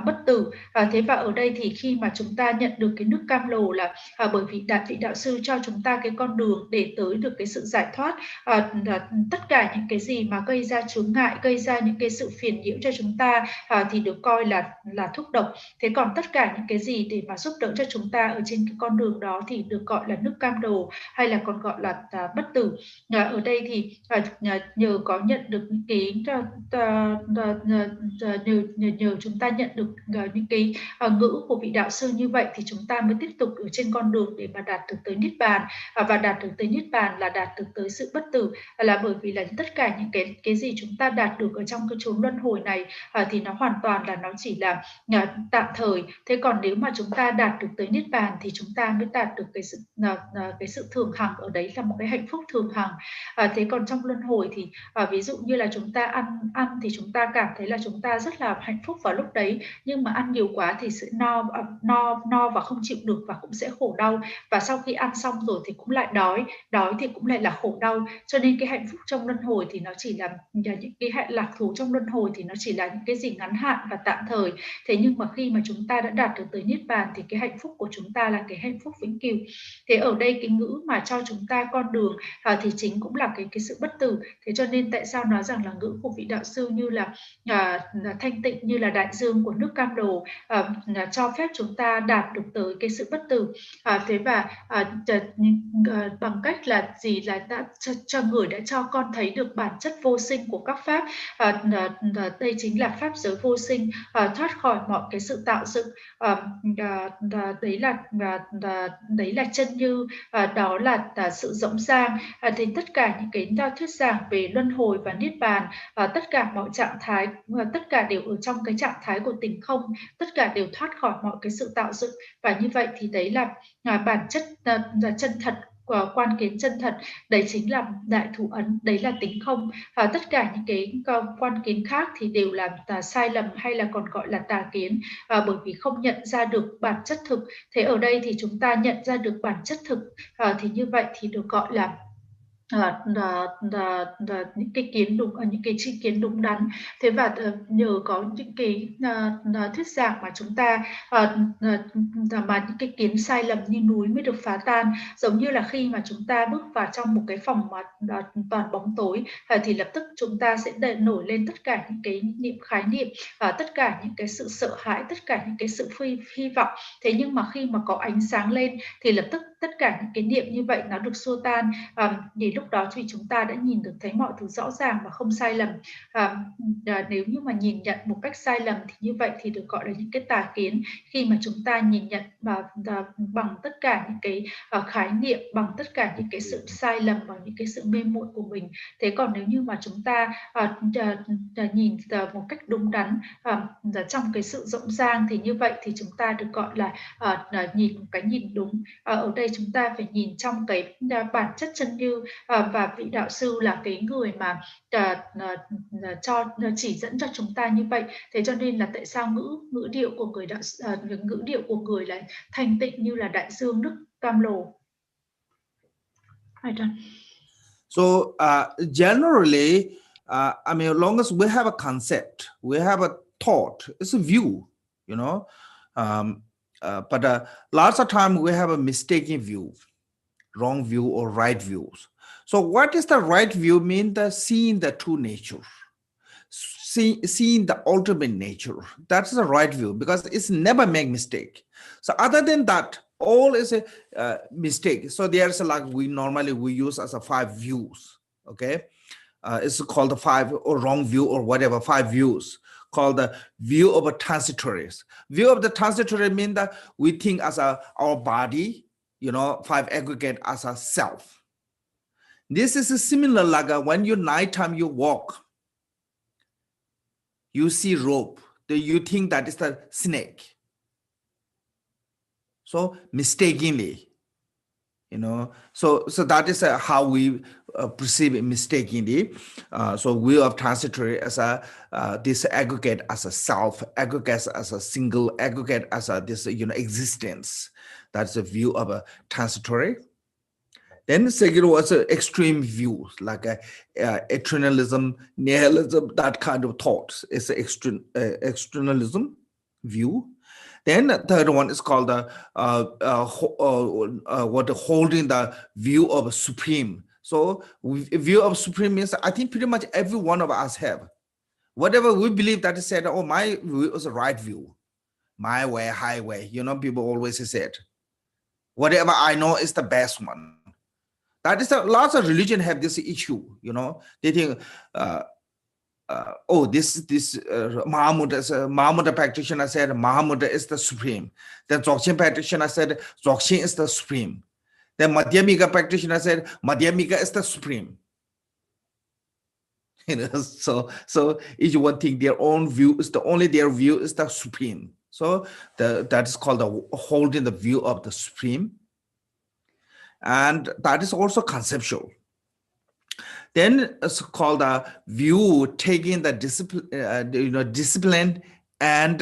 bất tử. Thế và ở đây thì khi mà chúng ta nhận được cái nước cam lồ là bởi vì vị đạo sư cho chúng ta cái con đường để tới được cái sự giải thoát. Tất cả những cái gì mà gây ra chướng ngại, gây ra những cái sự phiền nhiễu cho chúng ta thì được coi là thúc độc. Thế còn tất cả những cái gì để mà giúp đỡ cho chúng ta ở trên cái con đường đó thì được gọi là nước cam lồ, hay là còn gọi là bất tử. Ở đây thì nhờ có nhận được những cái nhờ chúng ta nhận được những cái ngữ của vị đạo sư như vậy thì chúng ta mới tiếp tục ở trên con đường để mà đạt được tới niết bàn. Và đạt được tới niết bàn là đạt được tới sự bất tử, là bởi vì là tất cả những cái gì chúng ta đạt được ở trong cái chốn luân hồi này thì nó hoàn toàn là nó chỉ là tạm thời. Thế còn nếu mà chúng ta đạt được tới niết bàn thì chúng ta mới đạt được cái sự thường hằng, ở đấy là một cái hạnh phúc thường hằng. Thế còn trong luân hồi thì ví dụ như là chúng ta ăn thì chúng ta cảm thấy là chúng ta rất là hạnh phúc vào lúc đấy, nhưng mà ăn nhiều quá thì sẽ no và không chịu được và cũng sẽ khổ đau, và sau khi ăn xong rồi thì cũng lại đói thì cũng lại là khổ đau. Cho nên cái hạnh phúc trong luân hồi thì nó chỉ là những cái lạc thú trong luân hồi thì nó chỉ là những cái gì ngắn hạn và tạm thời. Thế nhưng mà khi mà chúng ta đã đạt được tới niết bàn thì cái hạnh phúc của chúng ta là cái hạnh phúc vĩnh cửu. Thế ở đây cái ngữ mà cho chúng ta con đường thì chính cũng là cái sự bất tử. Thế cho nên tại sao nói rằng là ngữ của vị đạo sư như là thanh tịnh, như là đại dương của nước cam lồ, cho phép chúng ta đạt được tới cái sự bất tử. Thế và bằng cách là gì, là đã cho người đã cho con thấy được bản chất vô sinh của các pháp. Đây chính là pháp giới vô sinh, thoát khỏi mọi cái sự tạo dựng. Đấy là chân như, đó là sự rỗng rang. Thì tất cả những cái thuyết giảng về luân hồi và niết bàn, tất cả mọi trạng thái, tất cả đều ở trong cái trạng thái của tình không, tất cả đều thoát khỏi mọi cái sự tạo dựng. Và như vậy thì đấy là bản chất chân thật, quan kiến chân thật, đấy chính là đại thủ ấn, đấy là tính không. Tất cả những cái quan kiến khác thì đều là sai lầm, hay là còn gọi là tà kiến, bởi vì không nhận ra được bản chất thực. Thế ở đây thì chúng ta nhận ra được bản chất thực, thì như vậy thì được gọi là những cái kiến đúng, những cái tri kiến đúng đắn. Thế và nhờ có những cái thuyết giảng mà chúng ta mà những cái kiến sai lầm như núi mới được phá tan. Giống như là khi mà chúng ta bước vào trong một cái phòng mà toàn bóng tối thì lập tức chúng ta sẽ nổi lên tất cả những cái khái niệm, tất cả những cái sự sợ hãi, tất cả những cái sự hy vọng. Thế nhưng mà khi mà có ánh sáng lên thì lập tức tất cả những cái niệm như vậy nó được xua tan, để lúc đó thì chúng ta đã nhìn được thấy mọi thứ rõ ràng và không sai lầm. Nếu như mà nhìn nhận một cách sai lầm thì như vậy thì được gọi là những cái tà kiến, khi mà chúng ta nhìn nhận bằng tất cả những cái khái niệm, bằng tất cả những cái sự sai lầm, bằng những cái sự mê muội của mình. Thế còn nếu như mà chúng ta nhìn một cách đúng đắn trong cái sự rộng rang thì như vậy thì chúng ta được gọi là nhìn một cái nhìn đúng. Ở đây chúng ta phải nhìn trong cái bản chất chân như, và vị đạo sư là cái người mà chỉ dẫn cho chúng ta như vậy. Thế cho nên là tại sao ngữ điệu của ngữ điệu của người là thanh tịnh như là đại dương nước cam lồ. So generally, I mean, as long as we have a concept, we have a thought, it's a view, you know. But lots of time we have a mistaken view, wrong view or right views. So what is the right view? Mean the seeing the true nature, seeing the ultimate nature. That's the right view, because it's never make mistake. So other than that, all is a mistake. So there's like we normally use as a 5 views. Okay, it's called the 5 or wrong view or whatever, 5 views, called the view of a transitory. View of the transitory mean that we think as our body, you know, 5 aggregate as a self. This is similar like when you nighttime you walk, you see rope, you think that is the snake. So mistakenly, you know, so that is how we perceive it mistakenly. So view of transitory as this aggregate as a self, aggregate as a single, aggregate as this existence. That's a view of a transitory. Then the second was an extreme view, like eternalism, nihilism, that kind of thoughts. It's an externalism view. Then the third one is called the holding the view of supreme. So view of supreme means I think pretty much every one of us have. Whatever we believe that is said, oh, my view is the right view. My way, highway. You know, people always say it. Whatever I know is the best one. That is lots of religion have this issue, you know. They think, this Mahamudra practitioner said Mahamudra is the supreme. Then Dzogchen practitioner said Dzogchen is the supreme. Then Madhyamika practitioner said Madhyamika is the supreme. You know, so each one think their own view is their view is the supreme. So that is called the holding the view of the supreme. And that is also conceptual. Then it's called a view taking the discipline and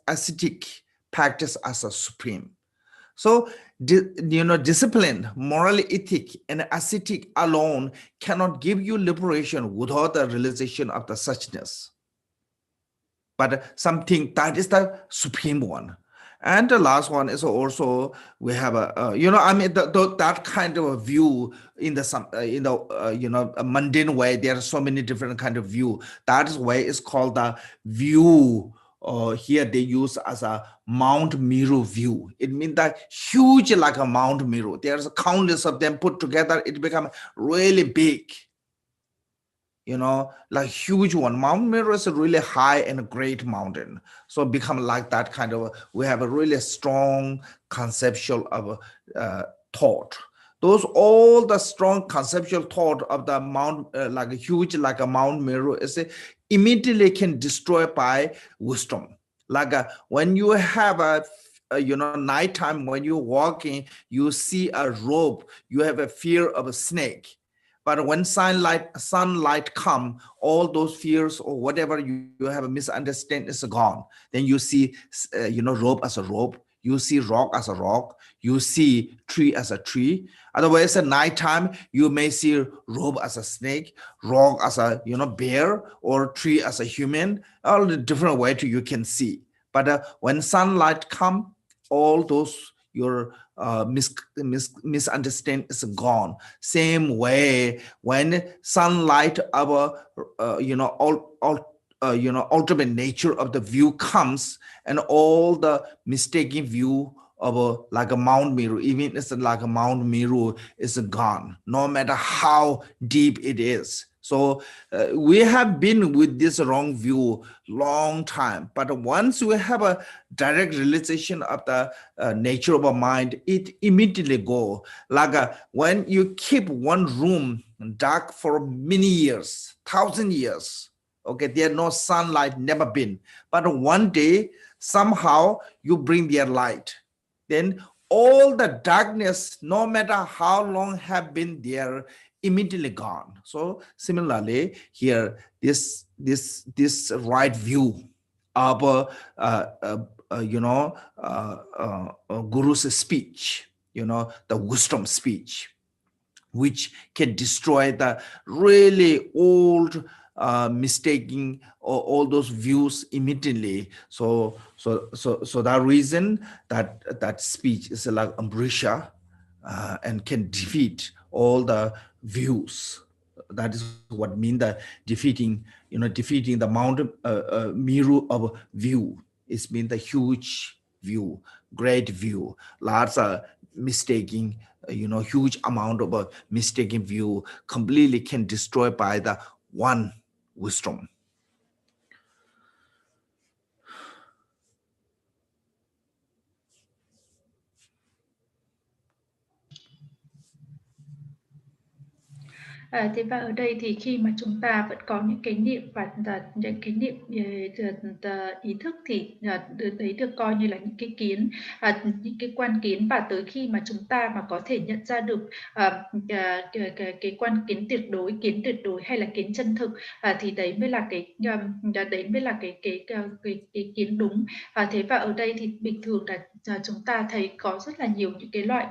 ascetic practice as a supreme. So discipline, moral ethic, and ascetic alone cannot give you liberation without the realization of the suchness. But something that is the supreme one. And the last one is also we have that kind of a view in the a mundane way. There are so many different kind of view. That is why it's called the view. Here they use as a Mount Meru view. It means that huge like a Mount Meru. There's countless of them put together. It becomes really big. You know, like huge one. Mount Meru is a really high and a great mountain. So become like that kind of, we have a really strong conceptual of thought. Those all the strong conceptual thought of the mount, like a huge, like a Mount Meru is immediately can destroy by wisdom. Like when you have a nighttime, when you're walking, you see a rope, you have a fear of a snake. But when sunlight come, all those fears or whatever you have a misunderstanding is gone. Then you see, rope as a rope. You see rock as a rock. You see tree as a tree. Otherwise, at nighttime, you may see rope as a snake, rock as a bear, or tree as a human. All the different way you can see. But when sunlight come, all those your misunderstanding is gone. Same way when sunlight, our ultimate nature of the view comes, and all the mistaken view of like a Mount Meru, even it's like a Mount Meru is gone, no matter how deep it is. So we have been with this wrong view long time, but once we have a direct realization of the nature of a mind, it immediately go. Like when you keep one room dark for many years, 1,000 years, okay, there no sunlight, never been, but one day somehow you bring their light, then all the darkness, no matter how long have been there, immediately gone. So similarly here, this right view of Guru's speech, the wisdom speech, which can destroy the really old mistaking all those views immediately. So that reason that speech is like Ambrisha and can defeat all the views. That is what mean the defeating the mountain Miru of view. It's mean the huge view, great view, lots of mistaking, huge amount of a mistaken view completely can destroy by the one wisdom. Thế và ở đây thì khi mà chúng ta vẫn có những cái niệm và những cái niệm ý thức thì đấy được coi như là những cái kiến, những cái quan kiến, và tới khi mà chúng ta mà có thể nhận ra được cái quan kiến tuyệt đối hay là kiến chân thực, thì đấy mới là cái kiến đúng. Thế và ở đây thì bình thường là chúng ta thấy có rất là nhiều những cái loại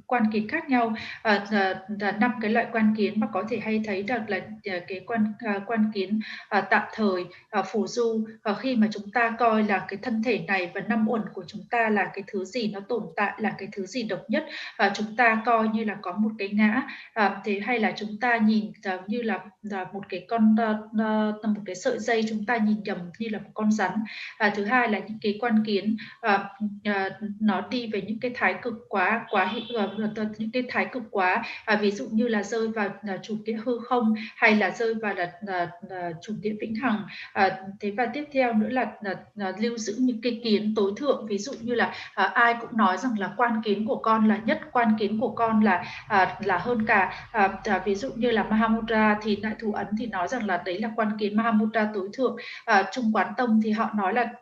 quan kiến khác nhau, 5 cái loại quan kiến mà có thể hay thấy được là cái quan kiến tạm thời, phù du, khi mà chúng ta coi là cái thân thể này và 5 uẩn của chúng ta là cái thứ gì nó tồn tại, là cái thứ gì độc nhất, chúng ta coi như là có một cái ngã, thế hay là chúng ta nhìn như là một cái một cái sợi dây, chúng ta nhìn nhầm như là một con rắn. Thứ hai là những cái quan kiến nó đi về những cái thái cực những cái thái cực quá, ví dụ như là rơi vào chủ nghĩa hư không, hay là rơi vào là chủ nghĩa vĩnh hằng. Thế và tiếp theo nữa là lưu giữ những cái kiến tối thượng, ví dụ như là ai cũng nói rằng là quan kiến của con là nhất, quan kiến của con là hơn cả. Ví dụ như là Mahamudra thì Đại Thủ Ấn thì nói rằng là đấy là quan kiến Mahamudra tối thượng. Trung Quán Tông thì họ nói là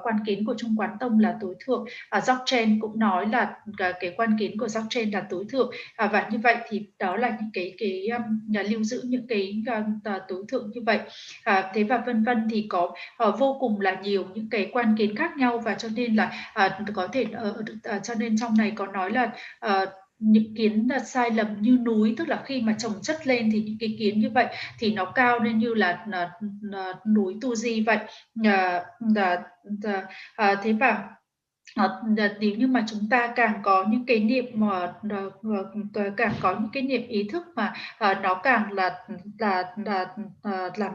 quan kiến của Trung Quán Tông là tối thượng. Dzogchen cũng nói là cái quan kiến của Dzogchen là tối thượng, và như vậy thì đó là những cái lưu giữ những cái tối thượng như vậy. Thế và vân vân thì có vô cùng là nhiều những cái quan kiến khác nhau, và cho nên là có thể cho nên trong này có nói là những kiến sai lầm như núi, tức là khi mà chồng chất lên thì những cái kiến như vậy thì nó cao lên như là núi Tu Di vậy. Thế và nếu như mà chúng ta càng có những cái niệm càng có những cái niệm ý thức mà nó càng làm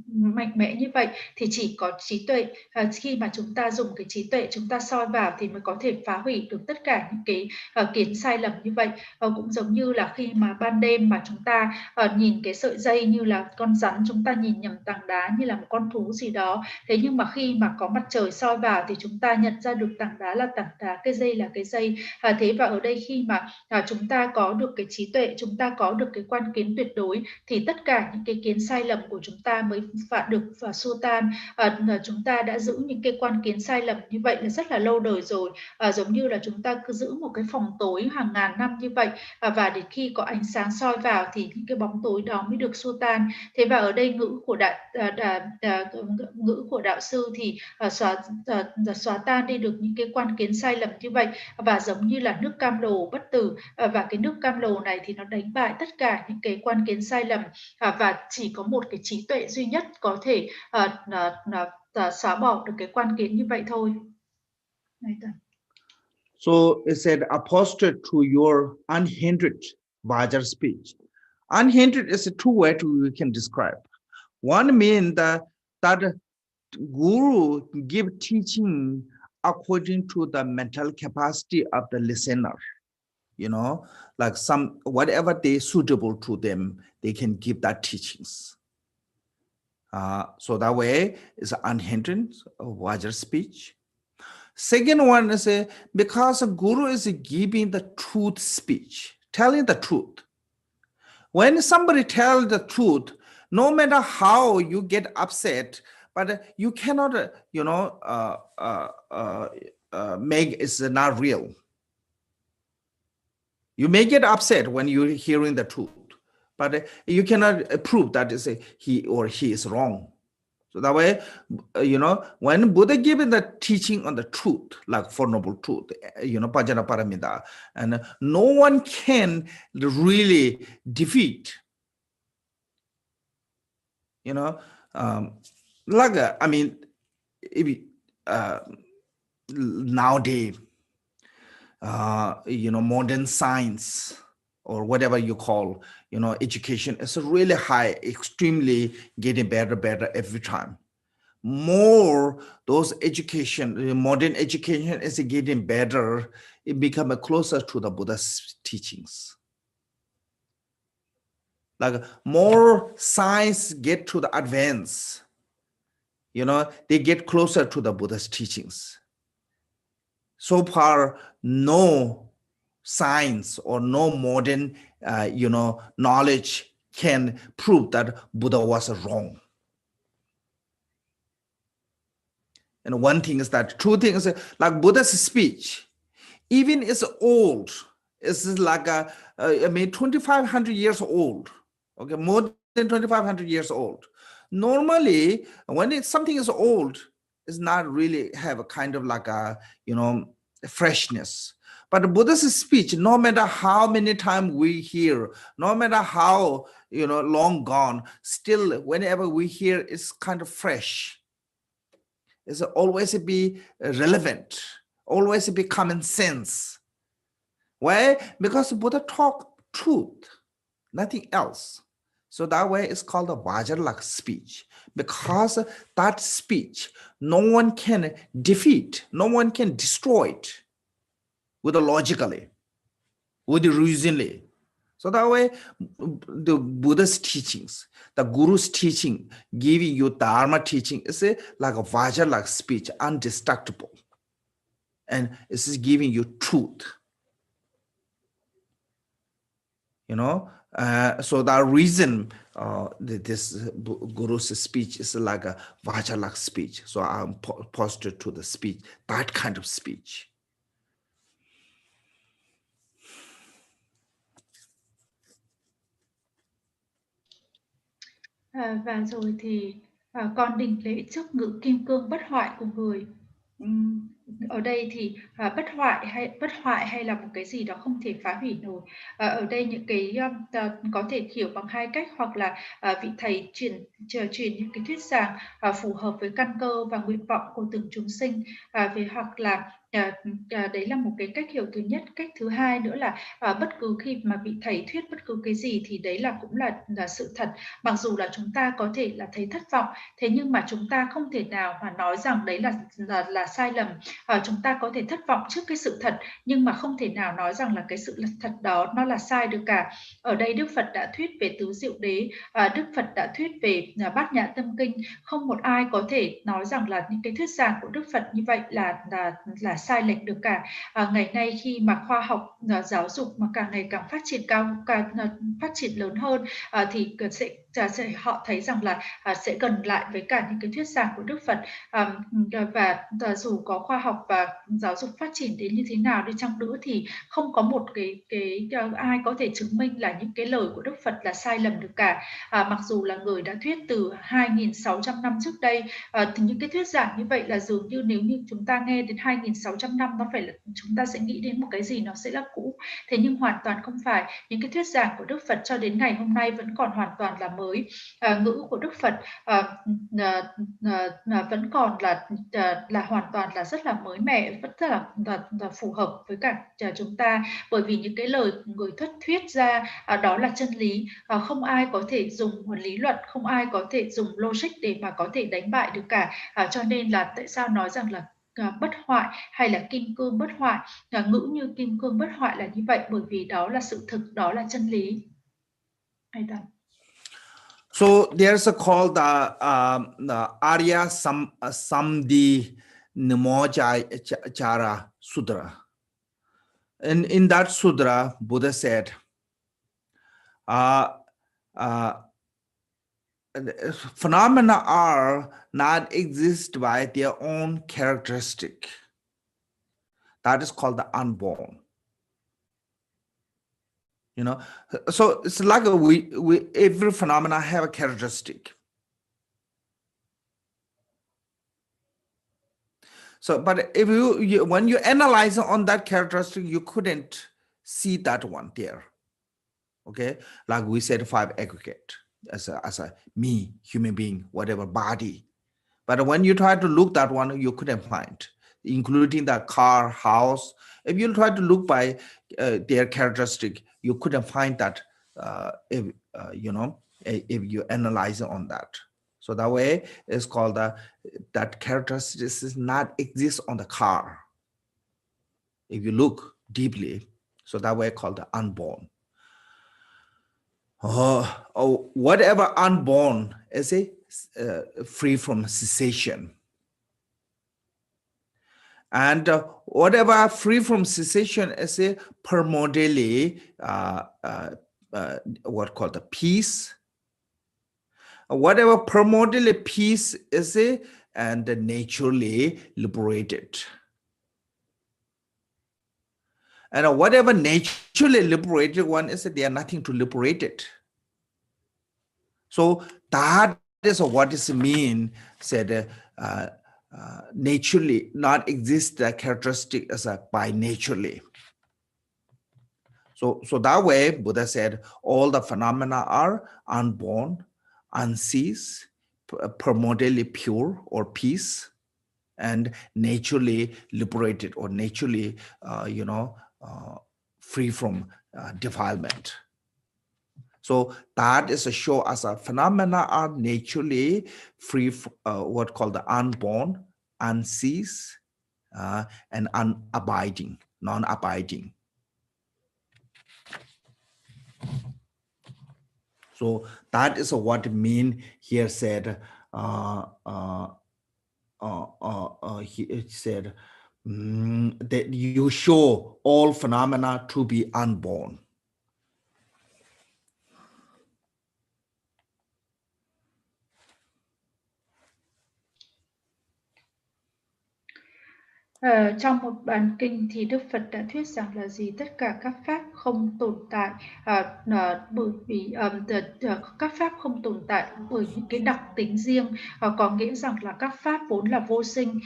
mạnh mẽ như vậy, thì chỉ có trí tuệ, khi mà chúng ta dùng cái trí tuệ chúng ta soi vào thì mới có thể phá hủy được tất cả những cái kiến sai lầm như vậy. Cũng giống như là khi mà ban đêm mà chúng ta nhìn cái sợi dây như là con rắn, chúng ta nhìn nhầm tảng đá như là một con thú gì đó, thế nhưng mà khi mà có mặt trời soi vào thì chúng ta nhận ra được tảng đá là tảng đá, cái dây là cái dây. Thế và ở đây khi mà chúng ta có được cái trí tuệ, chúng ta có được cái quan kiến tuyệt đối, thì tất cả những cái kiến sai lầm của chúng ta mới được xua tan. Chúng ta đã giữ những cái quan kiến sai lầm như vậy là rất là lâu đời rồi, giống như là chúng ta cứ giữ một cái phòng tối hàng ngàn năm như vậy, và đến khi có ánh sáng soi vào thì những cái bóng tối đó mới được xua tan. Thế và ở đây ngữ của đạo sư thì xóa tan đi được những cái quan kiến sai lầm như vậy, và giống như là nước cam lồ bất tử, và cái nước cam lồ này thì nó đánh bại tất cả những cái quan kiến sai lầm, và chỉ có một cái trí tuệ duy nhất có thể xóa bỏ được cái quan kiến như vậy thôi. So it said opposite to your unhindered Vajar speech. Unhindered is a two way we can describe. One means that Guru give teaching according to the mental capacity of the listener. You know, like some, whatever they suitable to them, they can give that teachings. So that way is unhindered, wiser speech. Second one is because a guru is giving the truth speech, telling the truth. When somebody tells the truth, no matter how you get upset, but you cannot, make it's not real. You may get upset when you're hearing the truth, but you cannot prove that he or he is wrong. So that way, when Buddha given the teaching on the truth, like Four Noble Truth, Pajana Paramita, and no one can really defeat, nowadays, modern science or whatever you call, education is really high, extremely getting better every time. More those education, modern education is getting better, it becomes closer to the Buddha's teachings. Like more science get to the advance, they get closer to the Buddha's teachings. So far, no science or no modern, knowledge can prove that Buddha was wrong. And one thing is that, two things, like Buddha's speech, even it's old, it's like 2,500 years old, okay, more than 2,500 years old. Normally, when something is old, it's not really have a kind of like a, freshness. But Buddha's speech, no matter how many times we hear, no matter how, long gone, still whenever we hear, it's kind of fresh. It's always be relevant, always be common sense. Why? Because Buddha talk truth, nothing else. So that way it's called a Vajralak speech, because that speech, no one can defeat, no one can destroy it with the logically, with the reasonably. So that way, the Buddha's teachings, the Guru's teaching, giving you Dharma teaching is like a Vajra-like speech, indestructible. And this is giving you truth. So that reason this Guru's speech is like a Vajra-like speech. So I'm posted to the speech, that kind of speech. Và rồi thì con đỉnh lễ trước ngự kim cương bất hoại của người. Ở đây thì bất hoại hay là một cái gì đó không thể phá hủy nổi. Ở đây những cái có thể hiểu bằng hai cách, hoặc là vị thầy truyền những cái thuyết giảng phù hợp với căn cơ và nguyện vọng của từng chúng sinh, hoặc là đấy là một cái cách hiểu thứ nhất. Cách thứ hai nữa là bất cứ khi mà vị thầy thuyết bất cứ cái gì thì đấy cũng là sự thật. Mặc dù là chúng ta có thể là thấy thất vọng, thế nhưng mà chúng ta không thể nào mà nói rằng đấy là sai lầm. Chúng ta có thể thất vọng trước cái sự thật, nhưng mà không thể nào nói rằng là cái sự thật đó nó là sai được cả. Ở đây Đức Phật đã thuyết về tứ diệu đế, Đức Phật đã thuyết về bát nhã tâm kinh. Không một ai có thể nói rằng là những cái thuyết giảng của Đức Phật như vậy là sai lệch được cả. Ngày nay khi mà khoa học giáo dục mà càng ngày càng phát triển lớn hơn, thì họ thấy rằng là sẽ gần lại với cả những cái thuyết giảng của Đức Phật, và dù có khoa học và giáo dục phát triển đến như thế nào đi chăng nữa thì không có một cái ai có thể chứng minh là những cái lời của Đức Phật là sai lầm được cả. Mặc dù là người đã thuyết từ 2.600 năm trước đây, thì những cái thuyết giảng như vậy là dường như nếu như chúng ta nghe đến 2.600 năm, nó phải là chúng ta sẽ nghĩ đến một cái gì nó sẽ là cũ. Thế nhưng hoàn toàn không phải. Những cái thuyết giảng của Đức Phật cho đến ngày hôm nay vẫn còn hoàn toàn là mới. Ngữ của Đức Phật vẫn còn là hoàn toàn là rất là mới mẻ, vẫn rất là phù hợp với cả chúng ta, bởi vì những cái lời người thuyết ra đó là chân lý. Không ai có thể dùng lý luận, không ai có thể dùng logic để mà có thể đánh bại được cả. Cho nên là tại sao nói rằng là bất hoại hay là kim cương bất hoại. Ngữ như kim cương bất hoại là như vậy bởi vì đó là sự thực, đó là chân lý. So there's a called the Arya Samdi Nimochara Sutra. And in that sutra, Buddha said, phenomena are not exist by their own characteristic. That is called the unborn. You know, so it's like we every phenomena have a characteristic. So, but if you when you analyze on that characteristic, you couldn't see that one there. Okay, like we said, 5 aggregate as a me, human being, whatever body. But when you try to look that one, you couldn't find, including the car, house. If you try to look by their characteristic, you couldn't find that. If you analyze on that. So that way it's called that characteristic does not exist on the car. If you look deeply, so that way called the unborn. Whatever unborn is free from cessation. And whatever free from cessation is primordially what called the peace. Whatever primordially peace is and naturally liberated. And whatever naturally liberated one is, they are nothing to liberate it. So that is what is mean said naturally not exist the characteristic as a by naturally. So that way Buddha said all the phenomena are unborn, unceased, primordially pure or peace, and naturally liberated or naturally free from defilement. So that is a show as a phenomena are naturally free from what called the unborn, unceased, and unabiding, non-abiding. So that is what it mean here said. It said that you show all phenomena to be unborn. Trong một bản kinh thì Đức Phật đã thuyết rằng là gì? Tất cả các pháp không tồn tại bởi vì các pháp không tồn tại bởi những cái đặc tính riêng, có nghĩa rằng là các pháp vốn là vô sinh.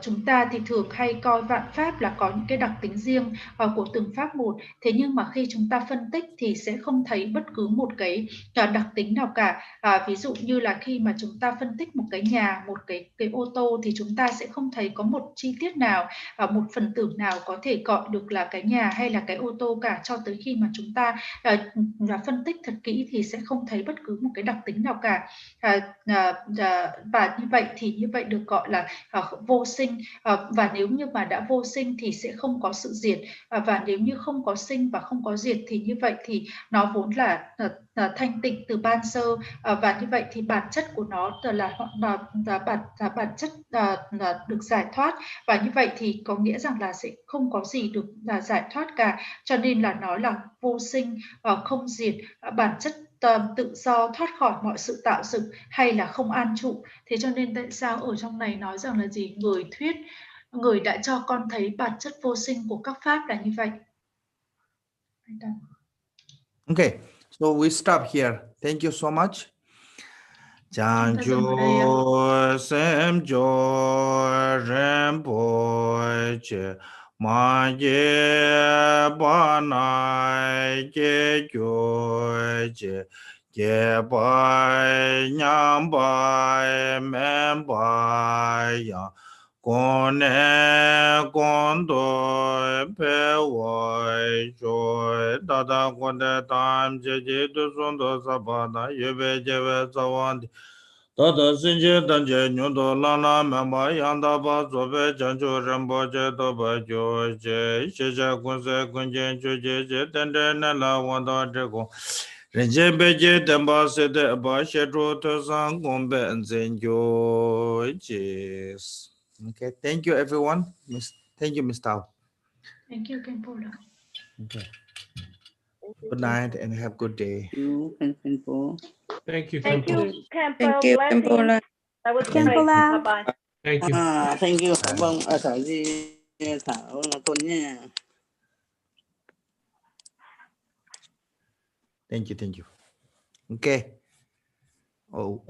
Chúng ta thì thường hay coi vạn pháp là có những cái đặc tính riêng của từng pháp một. Thế nhưng mà khi chúng ta phân tích thì sẽ không thấy bất cứ một cái đặc tính nào cả. Ví dụ như là khi mà chúng ta phân tích một cái nhà, một cái ô tô thì chúng ta sẽ không thấy có một chi tiết nào, một phần tử nào có thể gọi được là cái nhà hay là cái ô tô cả, cho tới khi mà chúng ta phân tích thật kỹ thì sẽ không thấy bất cứ một cái đặc tính nào cả. Và như vậy được gọi là vô sinh. Và nếu như mà đã vô sinh thì sẽ không có sự diệt, và nếu như không có sinh và không có diệt thì như vậy thì nó vốn là thanh tịnh từ ban sơ, và như vậy thì bản chất của nó là bản chất được giải thoát, và như vậy thì có nghĩa rằng là sẽ không có gì được giải thoát cả, cho nên là nó là vô sinh, không diệt, bản chất tự do, thoát khỏi mọi sự tạo dựng hay là không an trụ. Thế cho nên tại sao ở trong này nói rằng là gì? Người đã cho con thấy bản chất vô sinh của các pháp là như vậy. Okay, so we stop here. Thank you so much. Chanchu semjo Rinpoche ma je ba nai je jo je ba nyam ba men ba ya con do pe wo jo da con de tam je tu son do sa ba da ye be je ve za wan Tata Sinje Danje Nyundo Lana Mamba Yanda Ba Zobe Janjo Rinpoche Toba Joje Sheja Kunse Kunjen Chuje Tende Nela Wanda Drego Rinje Beje Demba Sede Ba Shedro Tosan Gombe Nzenjo. Okay, thank you everyone. Thank you, Miss Tao. Thank you, Khenpo. Okay. Good night and have a good day. Khenpo. Thank you, Thank Khenpo. you, Khenpo. Thank you, Blessings. Khenpo. That was Thank great. you. Bye bye. Thank you. Thank you. Cảm ơn Thảo Di Thảo Tôn nha. Thank you. Okay. Oh.